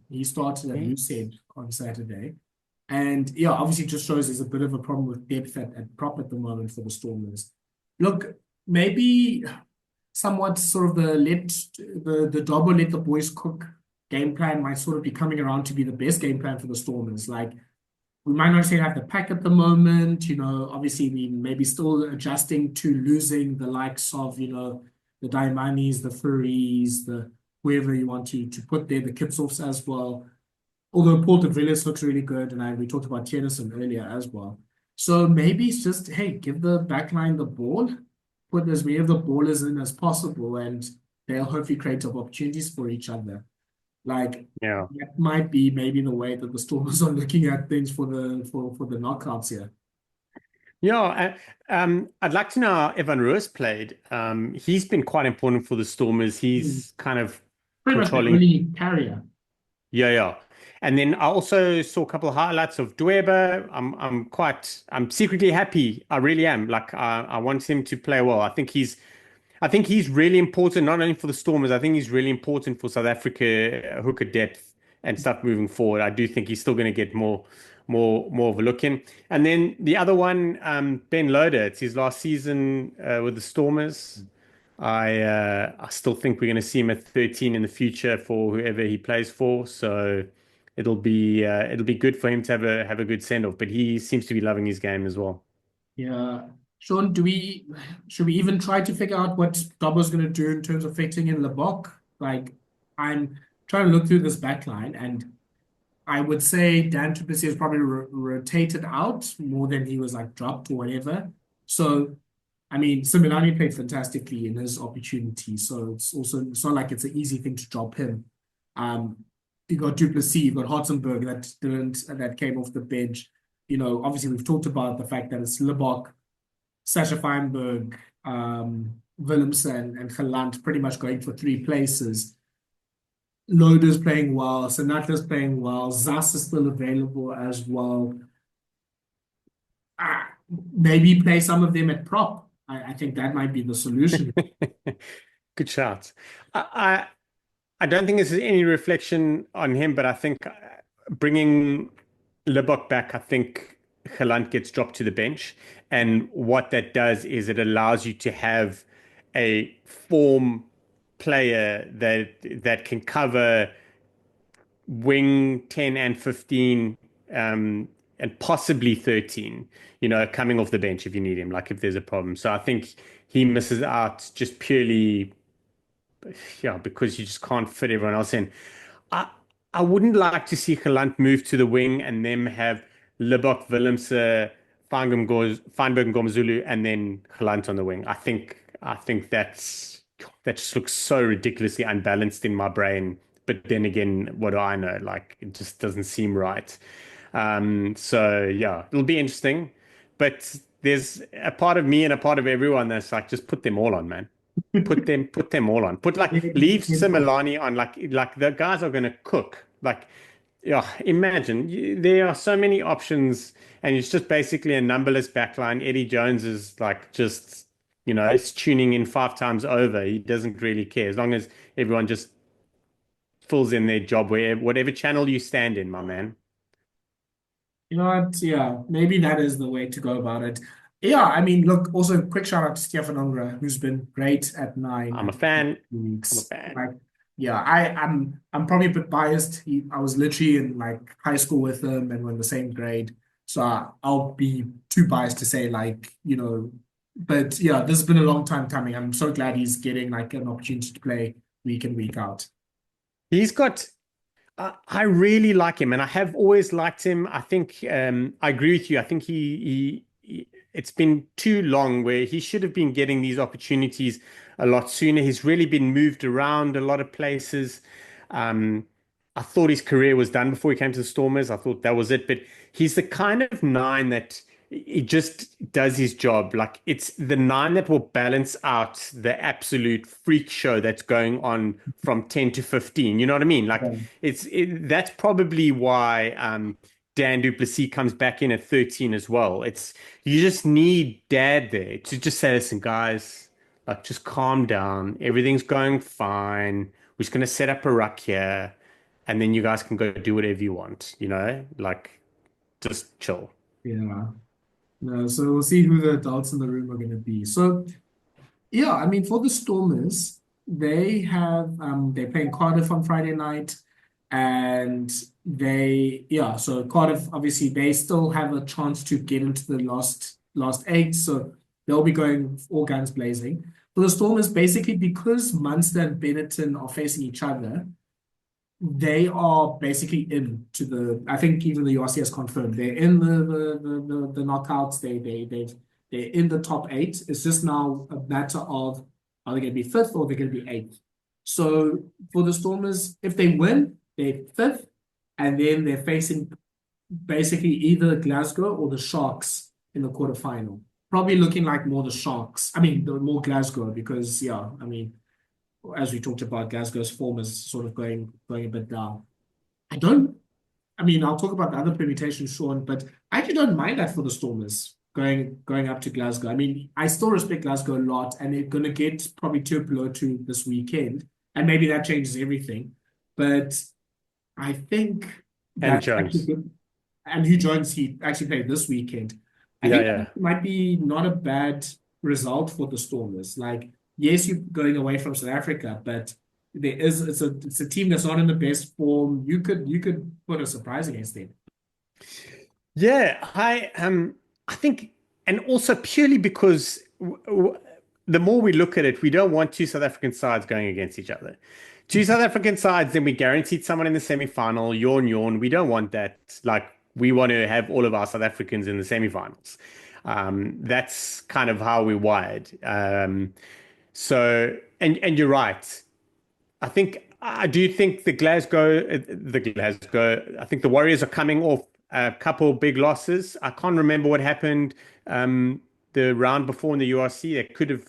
Speaker 1: He started at
Speaker 2: Yes.
Speaker 1: Lousi on Saturday, and yeah, obviously just shows there's a bit of a problem with depth at prop at the moment for the Stormers. Look, maybe somewhat sort of the double let the boys cook game plan might sort of be coming around to be the best game plan for the Stormers. Like we might not necessarily have the pack at the moment, obviously we maybe still adjusting to losing the likes of, the Daimanis, the Furries, the whoever you want to put there, the Kipsofs as well. Although Paul de Villiers looks really good, and we talked about Tennyson earlier as well. So maybe it's just, hey, give the back line the ball, put as many of the ballers in as possible, and they'll hopefully create opportunities for each other. Like
Speaker 2: Yeah.
Speaker 1: that might be maybe the way that the Stormers are looking at things for the knockouts here.
Speaker 2: Yeah, I'd like to know how Evan Roos played. He's been quite important for the Stormers.
Speaker 1: Hmm.
Speaker 2: He's kind of
Speaker 1: Pretty much the
Speaker 2: controlling.
Speaker 1: only carrier.
Speaker 2: Yeah, yeah. And then I also saw a couple of highlights of Dweba. I'm secretly happy. I really am. Like I want him to play well. I think he's really important, not only for the Stormers. I think he's really important for South Africa hooker depth and stuff moving forward. I do think he's still going to get more of a look in. And then the other one, Ben Loader. It's his last season with the Stormers. I still think we're going to see him at 13 in the future for whoever he plays for. So it'll be good for him to have a good send off. But he seems to be loving his game as well.
Speaker 1: Yeah. Sean, should we even try to figure out what Dobbo's going to do in terms of fitting in Libbok? Like, I'm trying to look through this back line, and I would say Dan du Plessis is probably rotated out more than he was like dropped or whatever. So, I mean, Similani played fantastically in his opportunity. So it's not like it's an easy thing to drop him. Um, you got Du Plessis, you got Hotzenberg that came off the bench. Obviously we've talked about the fact that it's Libbok, Sasha Feinberg, Willemse and Gelant pretty much going for three places. Loader's playing well, Senatla's playing well, Zas is still available as well. maybe play some of them at prop. I think that might be the solution.
Speaker 2: Good shout. I I don't think this is any reflection on him, but I think bringing Libbok back, I think Gelant gets dropped to the bench. And what that does is it allows you to have a form player that can cover wing 10 and 15 and possibly 13, coming off the bench if you need him, like if there's a problem. So I think he misses out just purely, yeah, because you just can't fit everyone else in. I I wouldn't like to see Gelant move to the wing and them have Libbok, Willemse, Feinberg, and Gomezulu, and then Gelant on the wing. I think that just looks so ridiculously unbalanced in my brain. But then again, what do I know? Like it just doesn't seem right. So yeah, it'll be interesting. But there's a part of me and a part of everyone that's like, just put them all on, man. Put them all on. Leave Similani on. Like the guys are gonna cook. Like, yeah, imagine there are so many options, and it's just basically a numberless backline. Eddie Jones is like just, it's tuning in 5 times over. He doesn't really care as long as everyone just fills in their job whatever channel you stand in, my man.
Speaker 1: You know what? Yeah, maybe that is the way to go about it. Yeah, I mean, look, also quick shout out to Stefan Ongra, who's been great at nine
Speaker 2: I'm a
Speaker 1: and
Speaker 2: fan. I'm a
Speaker 1: weeks.
Speaker 2: fan.
Speaker 1: Like, yeah, I'm probably a bit biased. I was literally in like high school with him and we're in the same grade. So I'll be too biased to say but yeah, this has been a long time coming. I'm so glad he's getting like an opportunity to play week in, week out.
Speaker 2: He's got I really like him, and I have always liked him. I think I agree with you. I think it's been too long where he should have been getting these opportunities a lot sooner. He's really been moved around a lot of places. Um, I thought his career was done before he came to the Stormers. I thought that was it. But he's the kind of nine that he just does his job. Like it's the nine that will balance out the absolute freak show that's going on from 10 to 15. You know what I mean? Like
Speaker 1: Yeah.
Speaker 2: that's probably why Dan du Plessis comes back in at 13 as well. It's you just need dad there to just say, listen, guys, like just calm down. Everything's going fine. We're just gonna set up a ruck here, and then you guys can go do whatever you want, like just chill.
Speaker 1: Yeah. No, so we'll see who the adults in the room are going to be. So yeah, I mean, for the Stormers, they're playing Cardiff on Friday night, and so Cardiff obviously they still have a chance to get into the last eight, so they'll be going all guns blazing. For the Stormers, basically because Munster and Benetton are facing each other, they are basically I think even the URC has confirmed they're in the knockouts. They're in the top eight. It's just now a matter of are they going to be fifth or they're going to be eighth. So for the Stormers, if they win, they're fifth, and then they're facing basically either Glasgow or the Sharks in the quarterfinal. Probably looking like more the Sharks. I mean, the more Glasgow because yeah, I mean as we talked about, Glasgow's form is sort of going a bit down. I don't, I mean, I'll talk about the other permutations, Sean, but I actually don't mind that for the Stormers going up to Glasgow. I mean, I still respect Glasgow a lot, and they're going to get probably Tupelo to this weekend, and maybe that changes everything. But I think
Speaker 2: And
Speaker 1: that's actually
Speaker 2: Jones.
Speaker 1: good. And Hugh Jones, he actually played this weekend. I
Speaker 2: Yeah,
Speaker 1: think
Speaker 2: yeah.
Speaker 1: that might be not a bad result for the Stormers. Like, yes, you're going away from South Africa, but it's a team that's not in the best form. You could put a surprise against them.
Speaker 2: Yeah, I think, and also purely because the more we look at it, we don't want two South African sides going against each other. Two South African sides, then we guaranteed someone in the semi-final, yawn yawn. We don't want that. Like we want to have all of our South Africans in the semi-finals. That's kind of how we're wired. And you're right. I do think I think the Warriors are coming off a couple big losses. I can't remember what happened the round before in the URC. They could have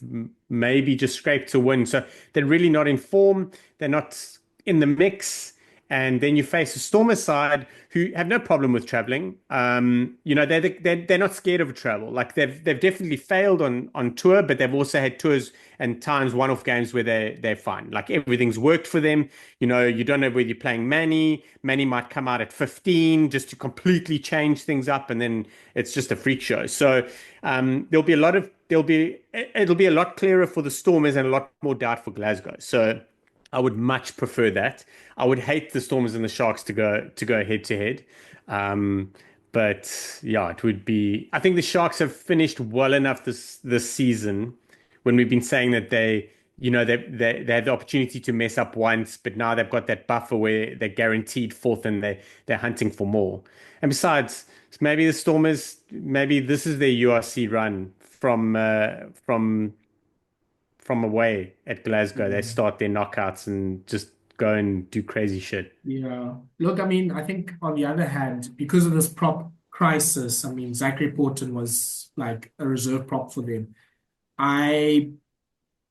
Speaker 2: maybe just scraped a win. So they're really not in form. They're not in the mix. And then you face a Stormers side who have no problem with traveling. They're not scared of travel. Like they've definitely failed on tour, but they've also had tours and times one-off games where they're fine. Like everything's worked for them. You don't know whether you're playing Manie. Manie might come out at 15 just to completely change things up, and then it's just a freak show. So it'll be a lot clearer for the Stormers and a lot more doubt for Glasgow. So I would much prefer that. I would hate the Stormers and the Sharks to go head to head. But yeah, it would be. I think the Sharks have finished well enough this season when we've been saying that they had the opportunity to mess up once, but now they've got that buffer where they're guaranteed fourth and they're hunting for more. And besides, maybe the Stormers, maybe this is their URC run from away at Glasgow. They start their knockouts and just go and do crazy shit.
Speaker 1: Yeah. Look, I mean, I think on the other hand, because of this prop crisis, I mean, Zachary Porton was like a reserve prop for them. I,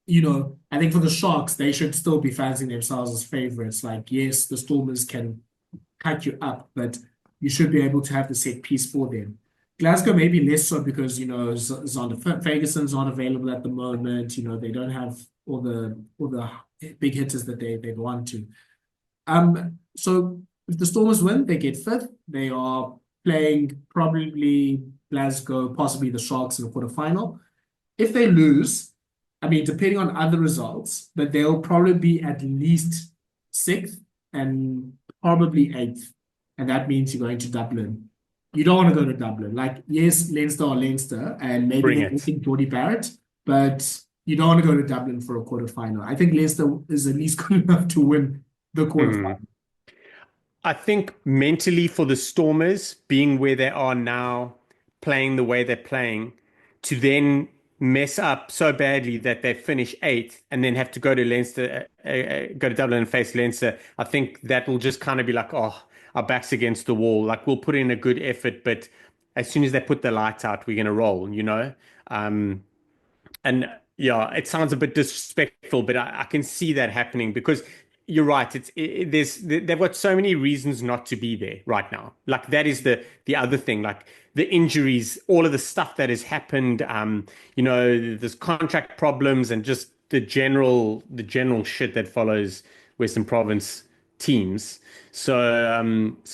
Speaker 1: I think for the Sharks, they should still be fancying themselves as favorites. Like, yes, the Stormers can cut you up, but you should be able to have the set piece for them. Glasgow maybe less so because, Zander Ferguson's not available at the moment. They don't have all the big hitters that they'd want to. So if the Stormers win, they get fifth. They are playing probably Glasgow, possibly the Sharks in the quarterfinal. If they lose, I mean, depending on other results, but they'll probably be at least sixth and probably eighth. And that means you're going to Dublin. You don't want to go to Dublin. Like, yes, Leinster or Leinster, and maybe they're missing Geordie Barrett, but you don't want to go to Dublin for a quarterfinal. I think Leinster is at least good enough to win the quarterfinal.
Speaker 2: I think mentally for the Stormers, being where they are now, playing the way they're playing, to then mess up so badly that they finish eighth and then have to go to Leinster, go to Dublin and face Leinster, I think that will just kind of be like, oh, our backs against the wall. Like we'll put in a good effort, but as soon as they put the lights out, we're going to roll, And yeah, it sounds a bit disrespectful, but I can see that happening because you're right. They've got so many reasons not to be there right now. Like that is the other thing, like the injuries, all of the stuff that has happened, there's contract problems and just the general shit that follows Western Province teams. So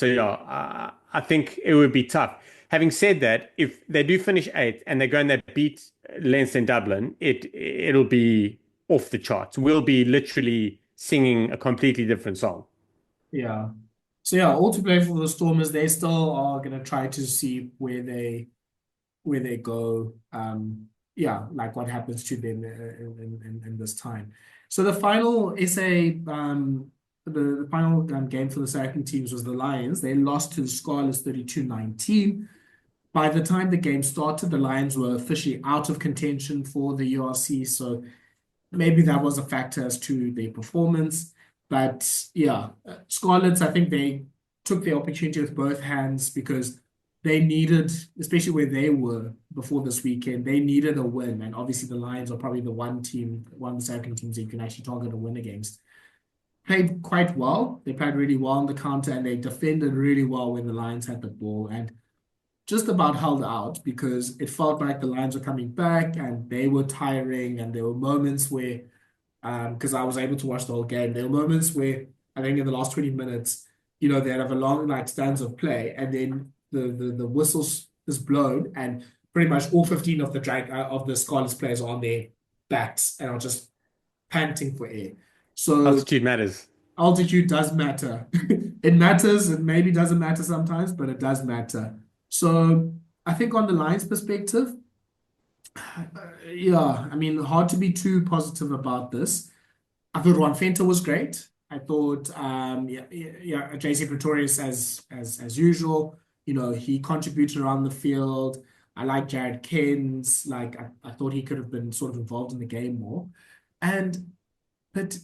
Speaker 2: yeah, I think it would be tough. Having said that, if they do finish eighth and they go and they beat Leinster in Dublin, it'll be off the charts. We'll be literally singing a completely different song.
Speaker 1: Yeah. So yeah, all to play for the Stormers. They still are going to try to see where they go. Like what happens to them in this time. So the final SA. The final game for the South African teams was the Lions. They lost to the Scarlets 32-19. By the time the game started, the Lions were officially out of contention for the URC. So maybe that was a factor as to their performance. But yeah, Scarlets, I think they took the opportunity with both hands because they needed, especially where they were before this weekend, they needed a win. And obviously the Lions are probably the one of the South African teams that you can actually target a win against. Played quite well. They played really well on the counter and they defended really well when the Lions had the ball and just about held out because it felt like the Lions were coming back and they were tiring and there were moments where, because I was able to watch the whole game, there were moments where I think in the last 20 minutes, they'd have a long stands of play and then the whistle is blown and pretty much all 15 of the Scarlets players are on their backs and are just panting for air. So
Speaker 2: altitude matters.
Speaker 1: Altitude does matter. It matters. It maybe doesn't matter sometimes, but it does matter. So I think on the Lions perspective, I mean, hard to be too positive about this. I thought Juan Fenta was great. I thought, JC Pretorius as usual. He contributed around the field. I like Jared Kens. Like I thought he could have been sort of involved in the game more. But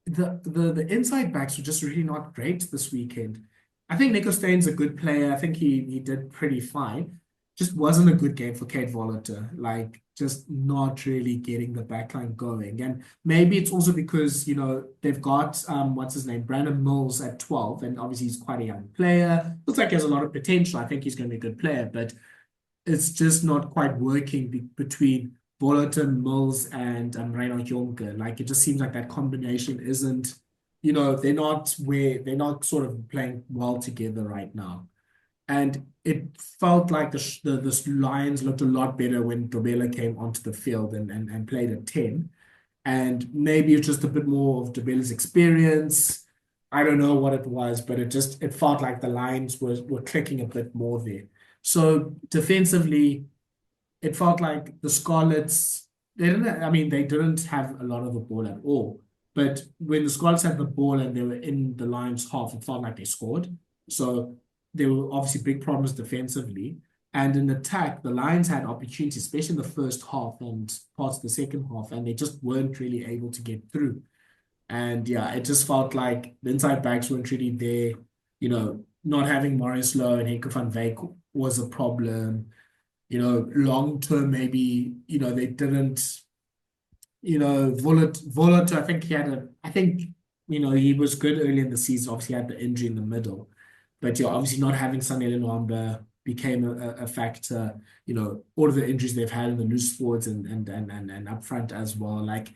Speaker 1: the inside backs were just really not great this weekend. I think Nico Stein's a good player. I think he did pretty fine. Just wasn't a good game for Kate Voliter. Like just not really getting the backline going. And maybe it's also because, they've got, what's his name, Brandon Mills at 12, and obviously he's quite a young player. Looks like he has a lot of potential. I think he's going to be a good player, but it's just not quite working between Bolton, Mills, and Reino Jonker. Like, it just seems like that combination isn't, they're not sort of playing well together right now. And it felt like the Lions looked a lot better when Dobela came onto the field and played at 10. And maybe it's just a bit more of Dobela's experience. I don't know what it was, but it felt like the Lions were clicking a bit more there. So defensively, it felt like the Scarlets, they didn't have a lot of the ball at all. But when the Scarlets had the ball and they were in the Lions' half, it felt like they scored. So there were obviously big problems defensively. And in attack, the Lions had opportunities, especially in the first half and parts of the second half, and they just weren't really able to get through. And yeah, it just felt like the inside backs weren't really there. Not having Maurice Lowe and Henk van Wyk was a problem. Long term, maybe, they didn't, Volat, he was good early in the season. Obviously, he had the injury in the middle. But yeah, obviously not having Sanele Nwamba became a factor. All of the injuries they've had in the loose forwards and up front as well. Like,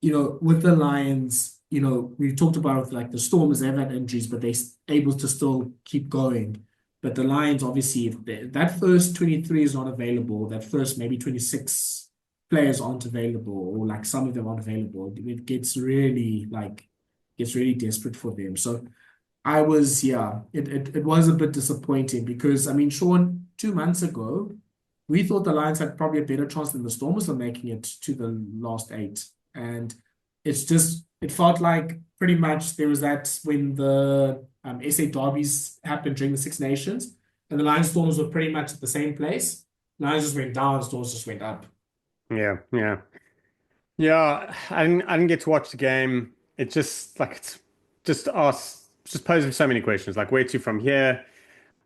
Speaker 1: with the Lions, we talked about like the Stormers, they've had injuries, but they're able to still keep going. But the Lions, obviously, if that first 23 is not available, that first maybe 26 players aren't available, or like some of them aren't available, it gets really desperate for them. So it was a bit disappointing because, I mean, Shaun, 2 months ago, we thought the Lions had probably a better chance than the Stormers of making it to the last 8. And it felt like pretty much there was that when the SA derbies happened during the Six Nations, and the Lions Stormers were pretty much at the same place. Lions just went down, Stormers just went up.
Speaker 2: Yeah, yeah. Yeah, I didn't get to watch the game. It's just posing so many questions. Like, where to from here?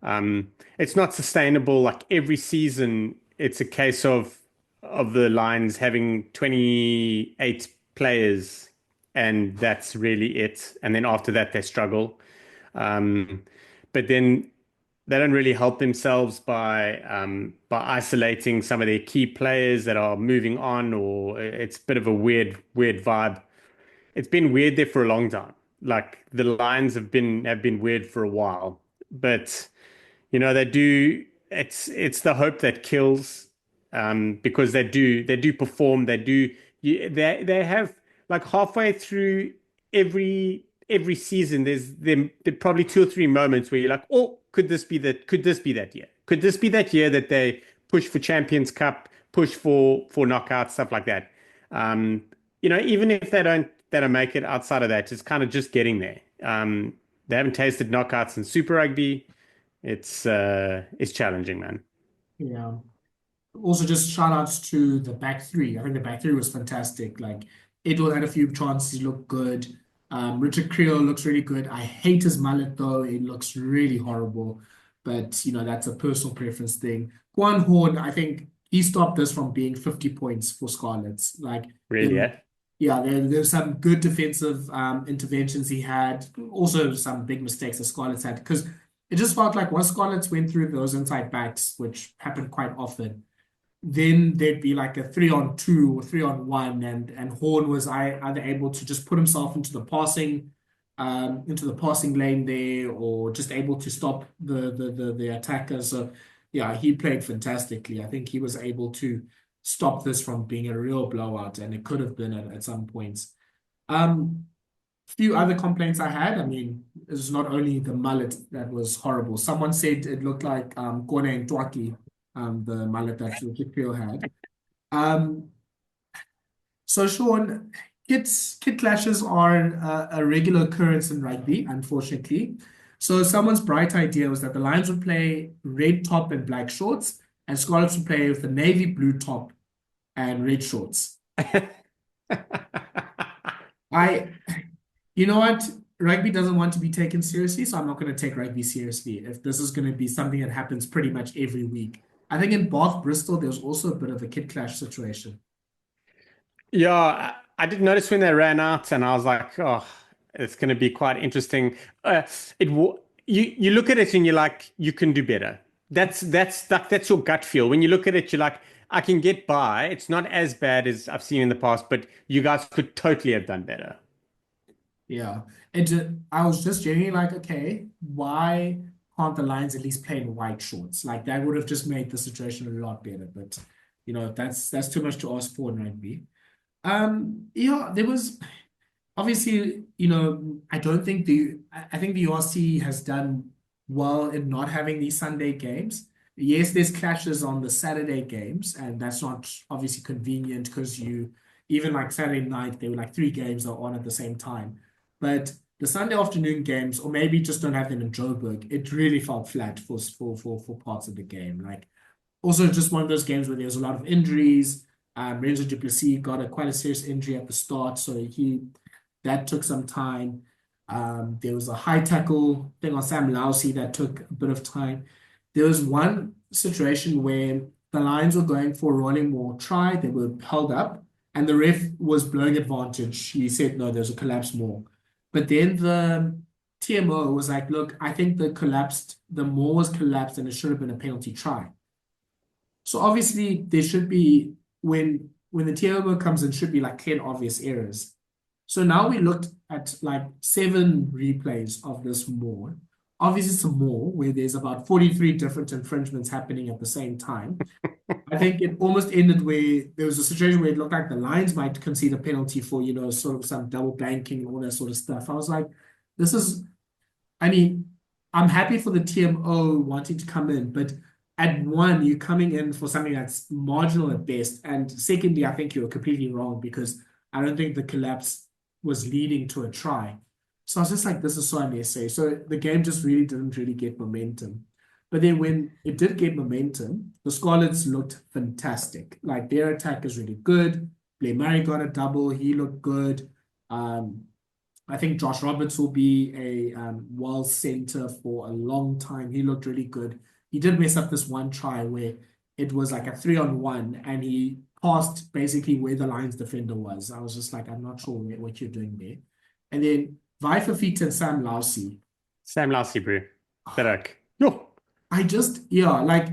Speaker 2: It's not sustainable. Like every season, it's a case of the Lions having 28 players, and that's really it. And then after that, they struggle. But then they don't really help themselves by isolating some of their key players that are moving on, or it's a bit of a weird vibe. It's been weird there for a long time. Like the Lions have been weird for a while, but they do. It's the hope that kills, because they do perform. They have like halfway through every season. There probably 2 or 3 moments where you're like, oh, could this be that? Could this be that year? Could this be that year that they push for Champions Cup, push for knockouts, stuff like that? Even if they don't make it outside of that, it's kind of just getting there. They haven't tasted knockouts in Super Rugby. It's challenging, man.
Speaker 1: Yeah. Also, just shout outs to the back three. I think the back three was fantastic. Like, Edward had a few chances, he looked good. Richard Creel looks really good. I hate his mullet though. It looks really horrible. But that's a personal preference thing. Juan Horn, I think he stopped this from being 50 points for Scarlets. Like,
Speaker 2: Really, yeah.
Speaker 1: yeah, there's some good defensive interventions he had. Also, some big mistakes the Scarlets had because it just felt like once Scarlets went through those inside backs, which happened quite often, then there'd be like a 3-on-2 or 3-on-1, and Horn was either able to just put himself into the passing lane there, or just able to stop the attacker. So yeah, he played fantastically. I think he was able to stop this from being a real blowout, and it could have been at some points. Few other complaints I had. I mean, it's not only the mullet that was horrible. Someone said it looked like Kone and Twaki, the mullet that Kipio had. So Shaun, kit clashes are a regular occurrence in rugby, unfortunately. So someone's bright idea was that the Lions would play red top and black shorts, and Scarlets would play with the navy blue top and red shorts. You know what? Rugby doesn't want to be taken seriously, so I'm not going to take rugby seriously. If this is going to be something that happens pretty much every week, I think in Bath, Bristol, there was also a bit of a kid clash situation.
Speaker 2: Yeah, I did notice when they ran out, and I was like, oh, it's going to be quite interesting. It w you look at it and you're like, you can do better. That's your gut feel. When you look at it, you're like, I can get by. It's not as bad as I've seen in the past, but you guys could totally have done better.
Speaker 1: Yeah. I was just genuinely like, okay, why can't the Lions at least play in white shorts? Like that would have just made the situation a lot better. But that's too much to ask for in rugby. Yeah, there was obviously, I don't think I think the URC has done well in not having these Sunday games. Yes, there's clashes on the Saturday games, and that's not obviously convenient because even like Saturday night, there were like three games that are on at the same time. But the Sunday afternoon games, or maybe just don't have them in Joburg, it really felt flat for parts of the game. Like also just one of those games where there's a lot of injuries. Jurenzo Julius got quite a serious injury at the start, so that took some time. There was a high tackle thing on Sam Lousi that took a bit of time. There was one situation where the Lions were going for a rolling more try. They were held up, and the ref was blowing advantage. He said, no, there's a collapse more. But then the TMO was like, look, I think the more was collapsed, and it should have been a penalty try. So obviously there should be when the TMO comes in, should be like 10 obvious errors. So now we looked at like 7 replays of this more. Obviously, it's a more where there's about 43 different infringements happening at the same time. I think it almost ended where there was a situation where it looked like the Lions might concede a penalty for, sort of some double banking and all that sort of stuff. I was like, I mean, I'm happy for the TMO wanting to come in, but at one, you're coming in for something that's marginal at best. And secondly, I think you're completely wrong because I don't think the collapse was leading to a try. So I was just like, this is so unnecessary. So the game just really didn't really get momentum. But then when it did get momentum, the Scarlets looked fantastic. Like their attack is really good. Blair Murray got a double. He looked good. I think Josh Roberts will be a world center for a long time. He looked really good. He did mess up this one try where it was like a 3-on-1 and he passed basically where the Lions defender was. I was just like, I'm not sure what you're doing there. And then Vaea, Fifita and Sam Lousi.
Speaker 2: Sam Lousi, bro. Correct. No.
Speaker 1: Like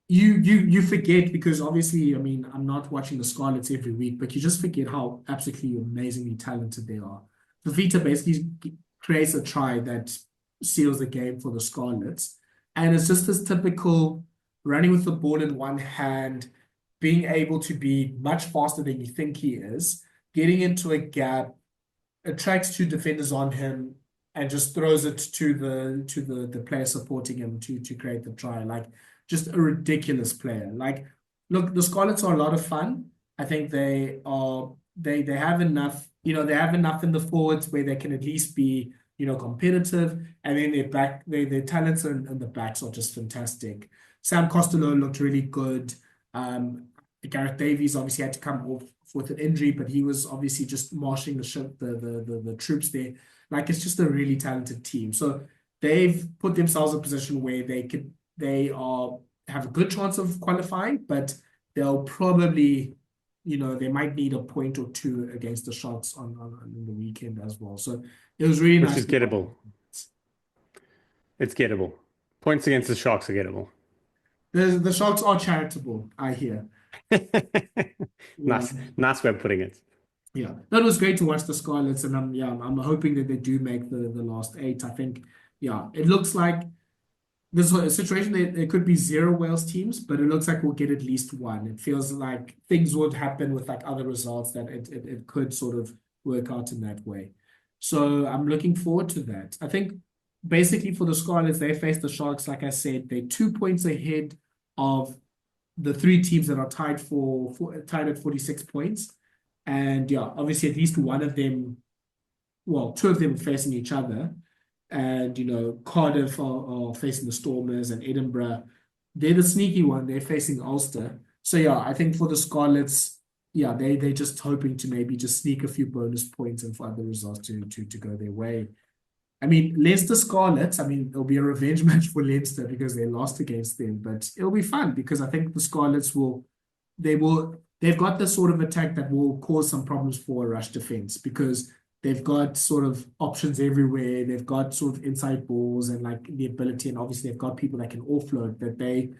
Speaker 1: you forget because obviously, I mean, I'm not watching the Scarlets every week, but you just forget how absolutely amazingly talented they are. Fifita basically creates a try that seals the game for the Scarlets. And it's just this typical running with the ball in one hand, being able to be much faster than you think he is, getting into a gap, attracts 2 defenders on him, and just throws it to the player supporting him to create the try. Like just a ridiculous player. Like, look, the Scarlets are a lot of fun. I think they have enough, they have enough in the forwards where they can at least be, competitive. And then their talents in the backs are just fantastic. Sam Costello looked really good. Gareth Davies obviously had to come off with an injury, but he was obviously just marshalling the troops there. Like it's just a really talented team. So they've put themselves in a position where have a good chance of qualifying, but they'll probably, they might need a point or two against the Sharks on the weekend as well. So it was really nice.
Speaker 2: Which is gettable. It's gettable. Points against the Sharks are gettable.
Speaker 1: The Sharks are charitable, I hear.
Speaker 2: Nice way of putting it.
Speaker 1: Yeah, that was great to watch the Scarlets, and I'm hoping that they do make the last 8. I think, it looks like this is a situation that there could be 0 Wales teams, but it looks like we'll get at least one. It feels like things would happen with like other results that it could sort of work out in that way. So I'm looking forward to that. I think basically for the Scarlets, they face the Sharks. Like I said, they're 2 points ahead of the 3 teams that are tied at 46 points. And obviously at least one of them, well, 2 of them are facing each other. And, Cardiff are facing the Stormers and Edinburgh. They're the sneaky one. They're facing Ulster. So, I think for the Scarlets, they're just hoping to maybe just sneak a few bonus points and for other results to go their way. I mean, Leicester Scarlets, I mean, it'll be a revenge match for Leicester because they lost against them, but it'll be fun because I think the Scarlets they've got the sort of attack that will cause some problems for a rush defense because they've got sort of options everywhere. They've got sort of inside balls and like the ability, and obviously they've got people that can offload that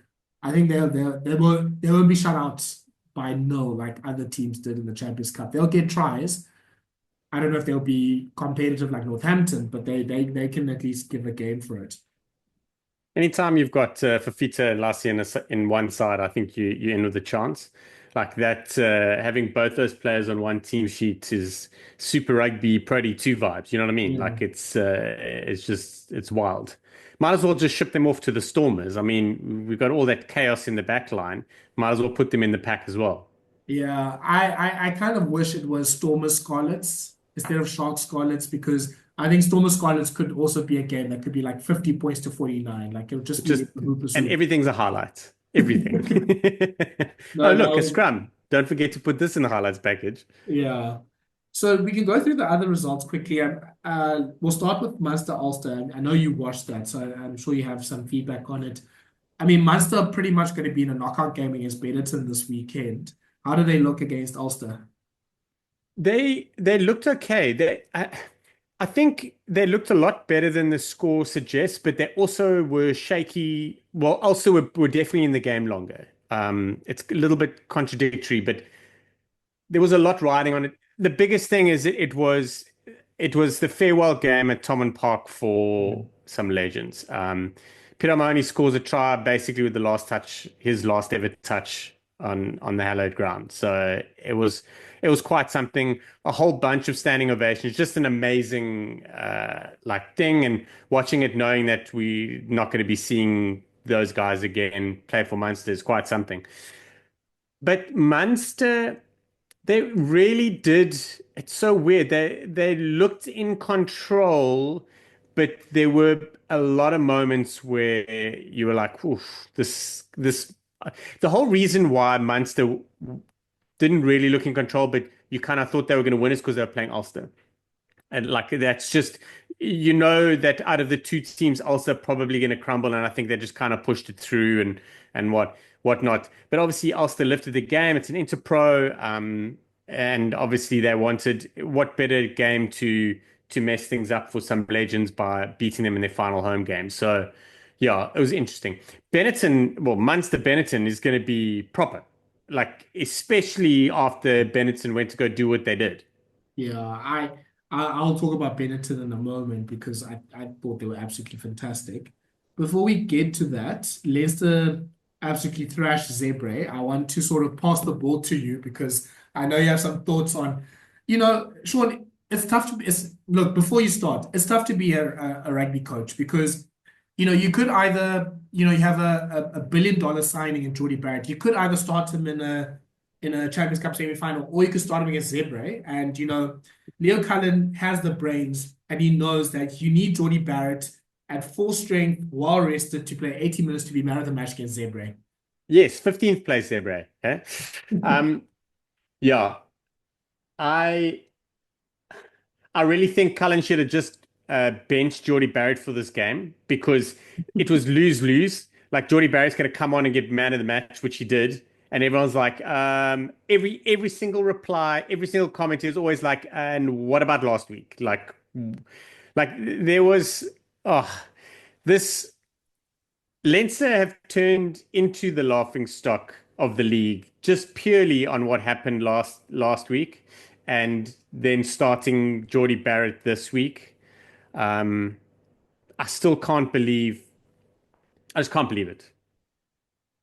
Speaker 1: I think they won't be shut out by no like other teams did in the Champions Cup. They'll get tries. I don't know if they'll be competitive like Northampton, but they can at least give a game for it.
Speaker 2: Anytime you've got Fifita and Lousi in one side, I think you end with a chance. Like that, having both those players on one team sheet is Super Rugby Pro D2 vibes. You know what I mean?
Speaker 1: Yeah.
Speaker 2: Like it's wild. Might as well just ship them off to the Stormers. I mean, we've got all that chaos in the back line. Might as well put them in the pack as well.
Speaker 1: Yeah, I kind of wish it was Stormer Scarlets instead of Shark Scarlets because I think Stormer Scarlets could also be a game that could be like 50 points to 49. Like it would just be
Speaker 2: Just
Speaker 1: super,
Speaker 2: and
Speaker 1: super.
Speaker 2: everything's a highlight. Everything. Oh,
Speaker 1: No,
Speaker 2: look, a
Speaker 1: no,
Speaker 2: scrum. Don't forget to put this in the highlights package.
Speaker 1: yeah. So we can go through the other results quickly. We'll start with Munster Ulster. I know you watched that, so I'm sure you have some feedback on it. I mean, Munster are pretty much going to be in a knockout game against Benetton this weekend. How do they look against Ulster?
Speaker 2: They looked okay. I think they looked a lot better than the score suggests, but they also were shaky. Well, also were definitely in the game longer. It's a little bit contradictory, but there was a lot riding on it. The biggest thing is it was the farewell game at Thomond Park for some legends. Peter Mahoney scores a try basically with the last touch, his last ever touch on the hallowed ground. So it was quite something. A whole bunch of standing ovations, just an amazing like thing. And watching it, knowing that we're not going to be seeing those guys again play for Munster is quite something. But Munster. They really did. It's so weird. They looked in control, but there were a lot of moments where you were like, "Oof, this." The whole reason why Munster didn't really look in control, but you kind of thought they were going to win is because they were playing Ulster. And like that's just that out of the two teams, Ulster probably going to crumble, and I think they just kind of pushed it through and whatnot. But obviously, Ulster lifted the game. It's an Interpro, and obviously they wanted what better game to mess things up for some legends by beating them in their final home game. So yeah, it was interesting. Benetton, well, Munster Benetton is going to be proper, like especially after Benetton went to go do what they did.
Speaker 1: Yeah, I'll talk about Benetton in a moment because I thought they were absolutely fantastic. Before we get to that, Leicester absolutely thrashed Zebre. I want to sort of pass the ball to you because I know you have some thoughts on, Sean, it's tough to be, look, before you start, it's tough to be a rugby coach because, you could either, you have a $1 billion signing in Jordy Barrett. You could either start him in a Champions Cup semi-final, or you could start him against Zebre. And Leo Cullen has the brains, and he knows that you need Jordy Barrett at full strength, well rested, to play 80 minutes to be man of the match against Zebre.
Speaker 2: Yes, 15th place there, Bray. Okay. Um, yeah, I I really think Cullen should have just benched Geordie Barrett for this game because it was lose-lose. Like Geordie Barrett's going to come on and get man of the match, which he did, and everyone's like, every single reply, every single comment is always like, and what about last week? Like there was, oh, this. Leinster have turned into the laughing stock of the league just purely on what happened last week, and then starting Geordie Barrett this week. Um, I still can't believe. I just can't believe it.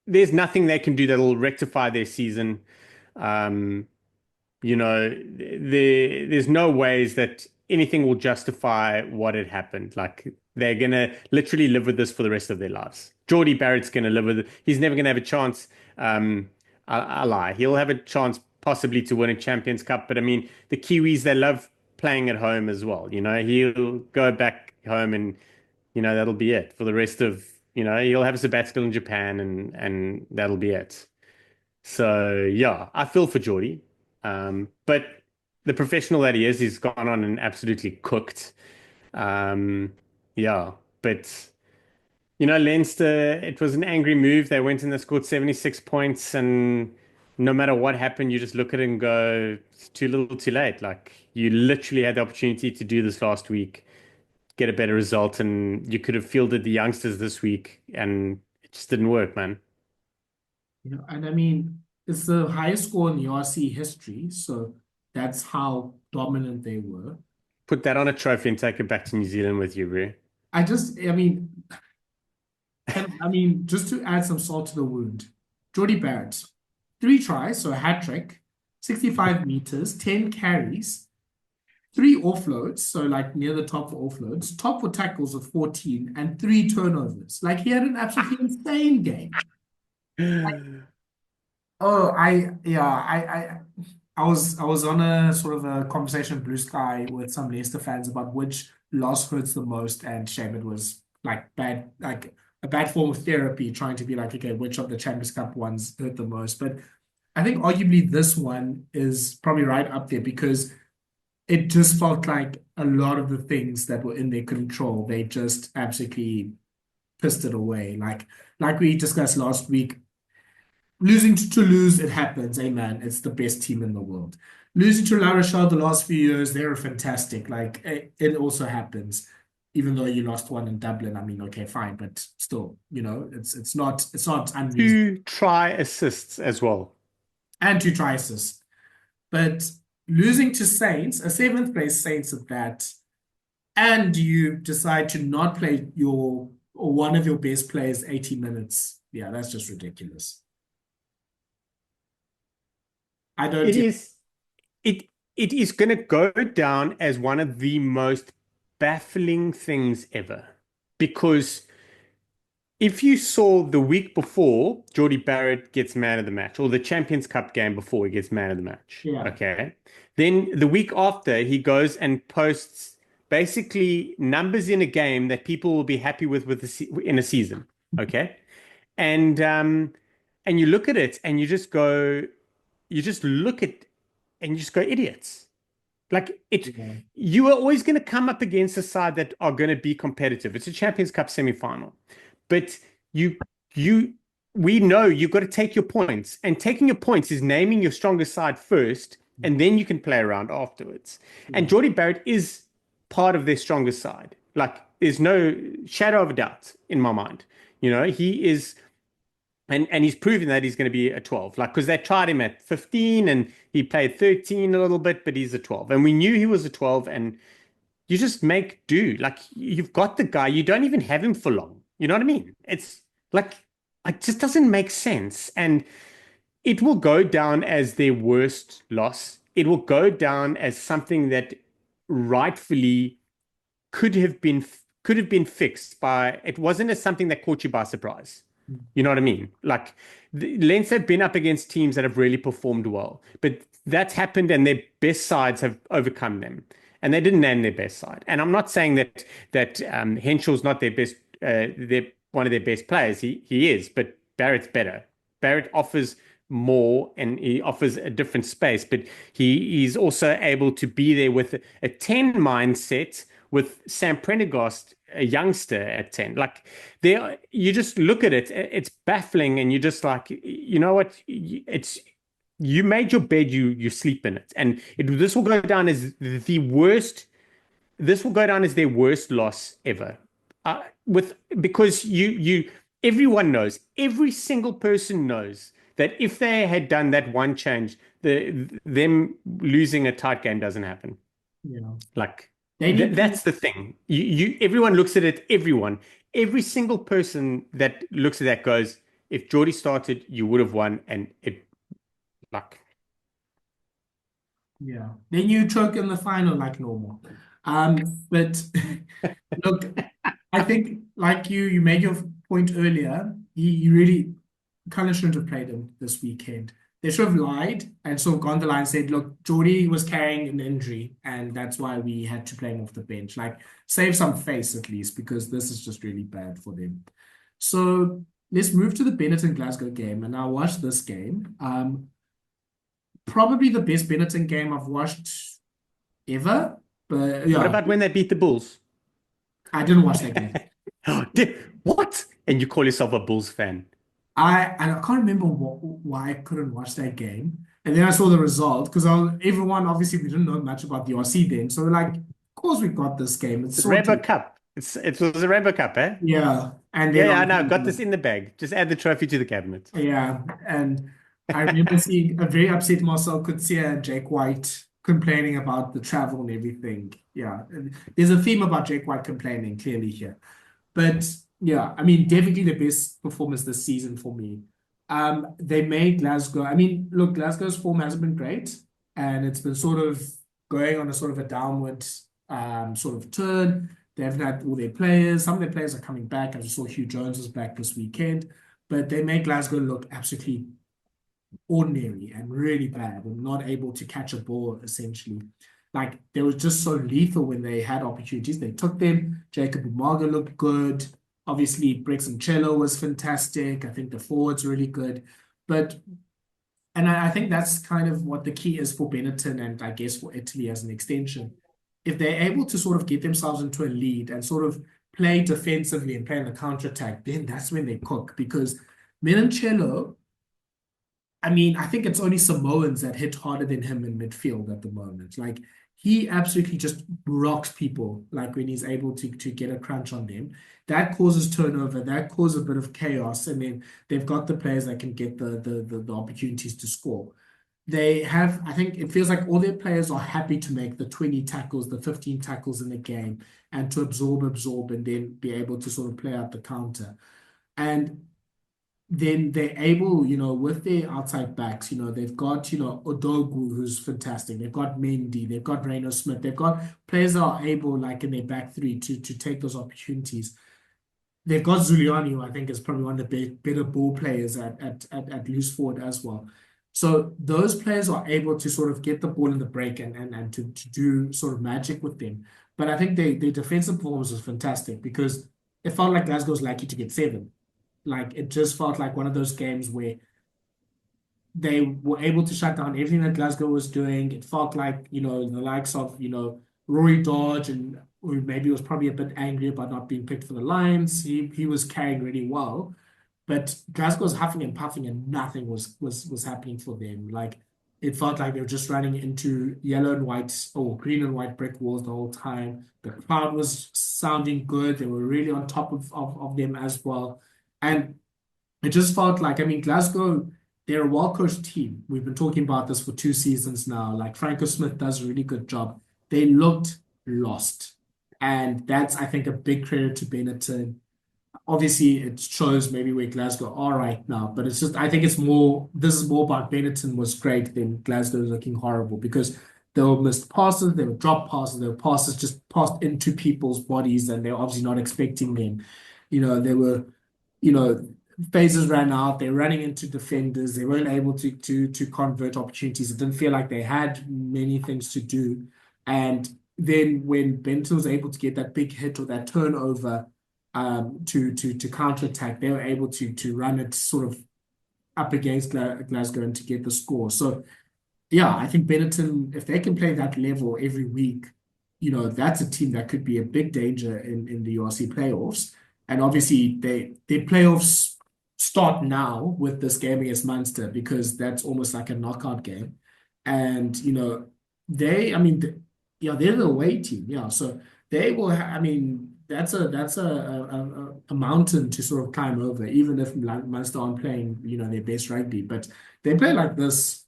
Speaker 2: There's nothing they can do that will rectify their season. Um, there's no ways that anything will justify what had happened. Like they're gonna literally live with this for the rest of their lives. Geordie Barrett's gonna live with it. He's never gonna have a chance. I lie. He'll have a chance possibly to win a Champions Cup, but I mean the Kiwis, they love playing at home as well. He'll go back home and that'll be it for the rest of he'll have a sabbatical in Japan and that'll be it. So yeah, I feel for Geordie. But the professional that he is, he's gone on and absolutely cooked. Um, yeah, but Leinster, it was an angry move. They went and they scored 76 points, and no matter what happened, you just look at it and go, it's too little, too late. Like you literally had the opportunity to do this last week, get a better result, and you could have fielded the youngsters this week, and it just didn't work, man.
Speaker 1: And I mean, it's the highest score in URC history, so that's how dominant they were.
Speaker 2: Put that on a trophy and take it back to New Zealand with you, bro.
Speaker 1: I mean, just to add some salt to the wound, Jordie Barrett, 3 tries, so a hat trick, 65 meters, 10 carries, 3 offloads, so like near the top for offloads, top for tackles with 14, and 3 turnovers. Like he had an absolutely insane game. Oh, I was on a sort of a conversation with Blue Sky with some Leicester fans about which loss hurts the most, and shame it was like a bad form of therapy, trying to be like, okay, which of the Champions Cup ones hurt the most? But I think arguably this one is probably right up there because it just felt like a lot of the things that were in their control, they just absolutely pissed it away. Like we discussed last week, losing to Toulouse, it happens. Amen. It's the best team in the world. Losing to La Rochelle the last few years, they're fantastic. Like it also happens. Even though you lost one in Dublin, I mean, okay, fine, but still, it's not unreasonable.
Speaker 2: 2 try assists as well.
Speaker 1: And 2 tries, but losing to Saints, a seventh place Saints at that, and you decide to not play your or one of your best players 80 minutes. Yeah, that's just ridiculous. I don't.
Speaker 2: It is it it is going to go down as one of the most baffling things ever because if you saw the week before Jordie Barrett gets man of the match or the Champions Cup game before he gets man of the match,
Speaker 1: Yeah.
Speaker 2: okay, then the week after he goes and posts basically numbers in a game that people will be happy with in a season, okay, and you look at it and you just look at and you just go idiots. Like it,
Speaker 1: Yeah.
Speaker 2: you are always going to come up against a side that are going to be competitive. It's a Champions Cup semi-final, but you, you, we know you've got to take your points, and taking your points is naming your strongest side first, and then you can play around afterwards.
Speaker 1: Yeah.
Speaker 2: And Jordie Barrett is part of their strongest side. Like there's no shadow of a doubt in my mind. He is and he's proven that he's going to be a 12. Like, because they tried him at 15 and he played 13 a little bit, but he's a 12. And we knew he was a 12, and you just make do. Like, you've got the guy, you don't even have him for long. You know what I mean? It's like, it just doesn't make sense. And it will go down as their worst loss. It will go down as something that rightfully could have been fixed by it wasn't as something that caught you by surprise. You know what I mean? Like Lens have been up against teams that have really performed well, but that's happened and their best sides have overcome them, and they didn't name their best side. And I'm not saying that Henshaw's not their best, their one of their best players. He is, but Barrett's better. Barrett offers more and he offers a different space, but he's also able to be there with a 10 mindset with Sam Prendergast, a youngster at 10. Like there, you just look at it, it's baffling, and you're just like, you know what? It's you made your bed, you sleep in it, and this will go down as the worst. This will go down as their worst loss ever. With because everyone knows, every single person knows that if they had done that one change, them losing a tight game doesn't happen.
Speaker 1: Yeah.
Speaker 2: Like
Speaker 1: They need
Speaker 2: that's the thing. Everyone looks at it. Every single person that looks at that goes, if Jordie started, you would have won, and it like
Speaker 1: Yeah. Then you choke in the final like normal. But look, I think like you made your point earlier, he really kind of shouldn't have played him this weekend. They should have lied and sort of gone the line and said, look, Jordie was carrying an injury, and that's why we had to play him off the bench. Like, save some face at least, because this is just really bad for them. So let's move to the Benetton Glasgow game, and I watched this game. Probably the best Benetton game I've watched ever. But
Speaker 2: what
Speaker 1: yeah,
Speaker 2: about when they beat the Bulls?
Speaker 1: I didn't watch that game.
Speaker 2: What? And you call yourself a Bulls fan?
Speaker 1: I can't remember why I couldn't watch that game. And then I saw the result because everyone obviously we didn't know much about the RC then. So we're like, of course we got this game. It's
Speaker 2: It's a Rainbow
Speaker 1: sorted.
Speaker 2: Cup. It was a Rainbow Cup, eh?
Speaker 1: Yeah. And
Speaker 2: Yeah,
Speaker 1: then
Speaker 2: yeah, I know.
Speaker 1: obviously,
Speaker 2: Got this in the bag. Just add the trophy to the cabinet.
Speaker 1: yeah. And I remember seeing a very upset Marcel Coetzee and Jake White complaining about the travel and everything. Yeah. And there's a theme about Jake White complaining clearly here. But yeah, I mean, definitely the best performance this season for me. They made Glasgow. I mean, look, Glasgow's form hasn't been great, and it's been sort of going on a sort of a downward sort of turn. They haven't had all their players. Some of their players are coming back. I just saw Hugh Jones was back this weekend, but they made Glasgow look absolutely ordinary and really bad and not able to catch a ball essentially. Like they were just so lethal when they had opportunities. They took them. Jacob Umaga looked good. Obviously, Brixton Cello was fantastic. I think the forward's really good. But and I think that's kind of what the key is for Benetton and I guess for Italy as an extension. If they're able to sort of get themselves into a lead and sort of play defensively and play on the counter-attack, then that's when they cook because Menoncello I mean, I think it's only Samoans that hit harder than him in midfield at the moment. Like he absolutely just rocks people. Like when he's able to get a crunch on them, that causes turnover. That causes a bit of chaos, and then they've got the players that can get the opportunities to score. They have, I think, it feels like all their players are happy to make the 20 tackles, the 15 tackles in the game, and to absorb, and then be able to sort of play out the counter. And then they're able, with their outside backs, they've got, Odogu, who's fantastic. They've got Mendy, they've got Reino Smith, they've got players that are able, like in their back three, to take those opportunities. They've got Zuliani, who I think is probably one of the better ball players at loose forward as well. So those players are able to sort of get the ball in the break and to do sort of magic with them. But I think their defensive performance was fantastic because it felt like Glasgow's lucky to get seven. Like it just felt like one of those games where they were able to shut down everything that Glasgow was doing. It felt like, the likes of, Rory Dodge and who maybe was probably a bit angry about not being picked for the Lions. He was carrying really well. But Glasgow was huffing and puffing and nothing was happening for them. Like it felt like they were just running into yellow and white or green and white brick walls the whole time. The crowd was sounding good. They were really on top of them as well. And it just felt like, I mean, Glasgow, they're a well-coached team. We've been talking about this for 2 seasons now. Like Franco Smith does a really good job. They looked lost. And that's, I think, a big credit to Benetton. Obviously, it shows maybe where Glasgow are right now, but it's just, I think this is more about Benetton was great than Glasgow looking horrible because they were missed passes, they were drop passes, they were passes just passed into people's bodies and they're obviously not expecting them. They were you know, phases ran out. They're running into defenders. They weren't able to convert opportunities. It didn't feel like they had many things to do. And then when Benton was able to get that big hit or that turnover to counterattack, they were able to run it sort of up against Glasgow and to get the score. So yeah, I think Benetton, if they can play that level every week, that's a team that could be a big danger in the URC playoffs. And obviously, their playoffs start now with this game against Munster because that's almost like a knockout game. And, I mean, yeah, they're the away team. Yeah. So they will, I mean, that's a mountain to sort of climb over, even if Munster aren't playing, their best rugby. But they play like this.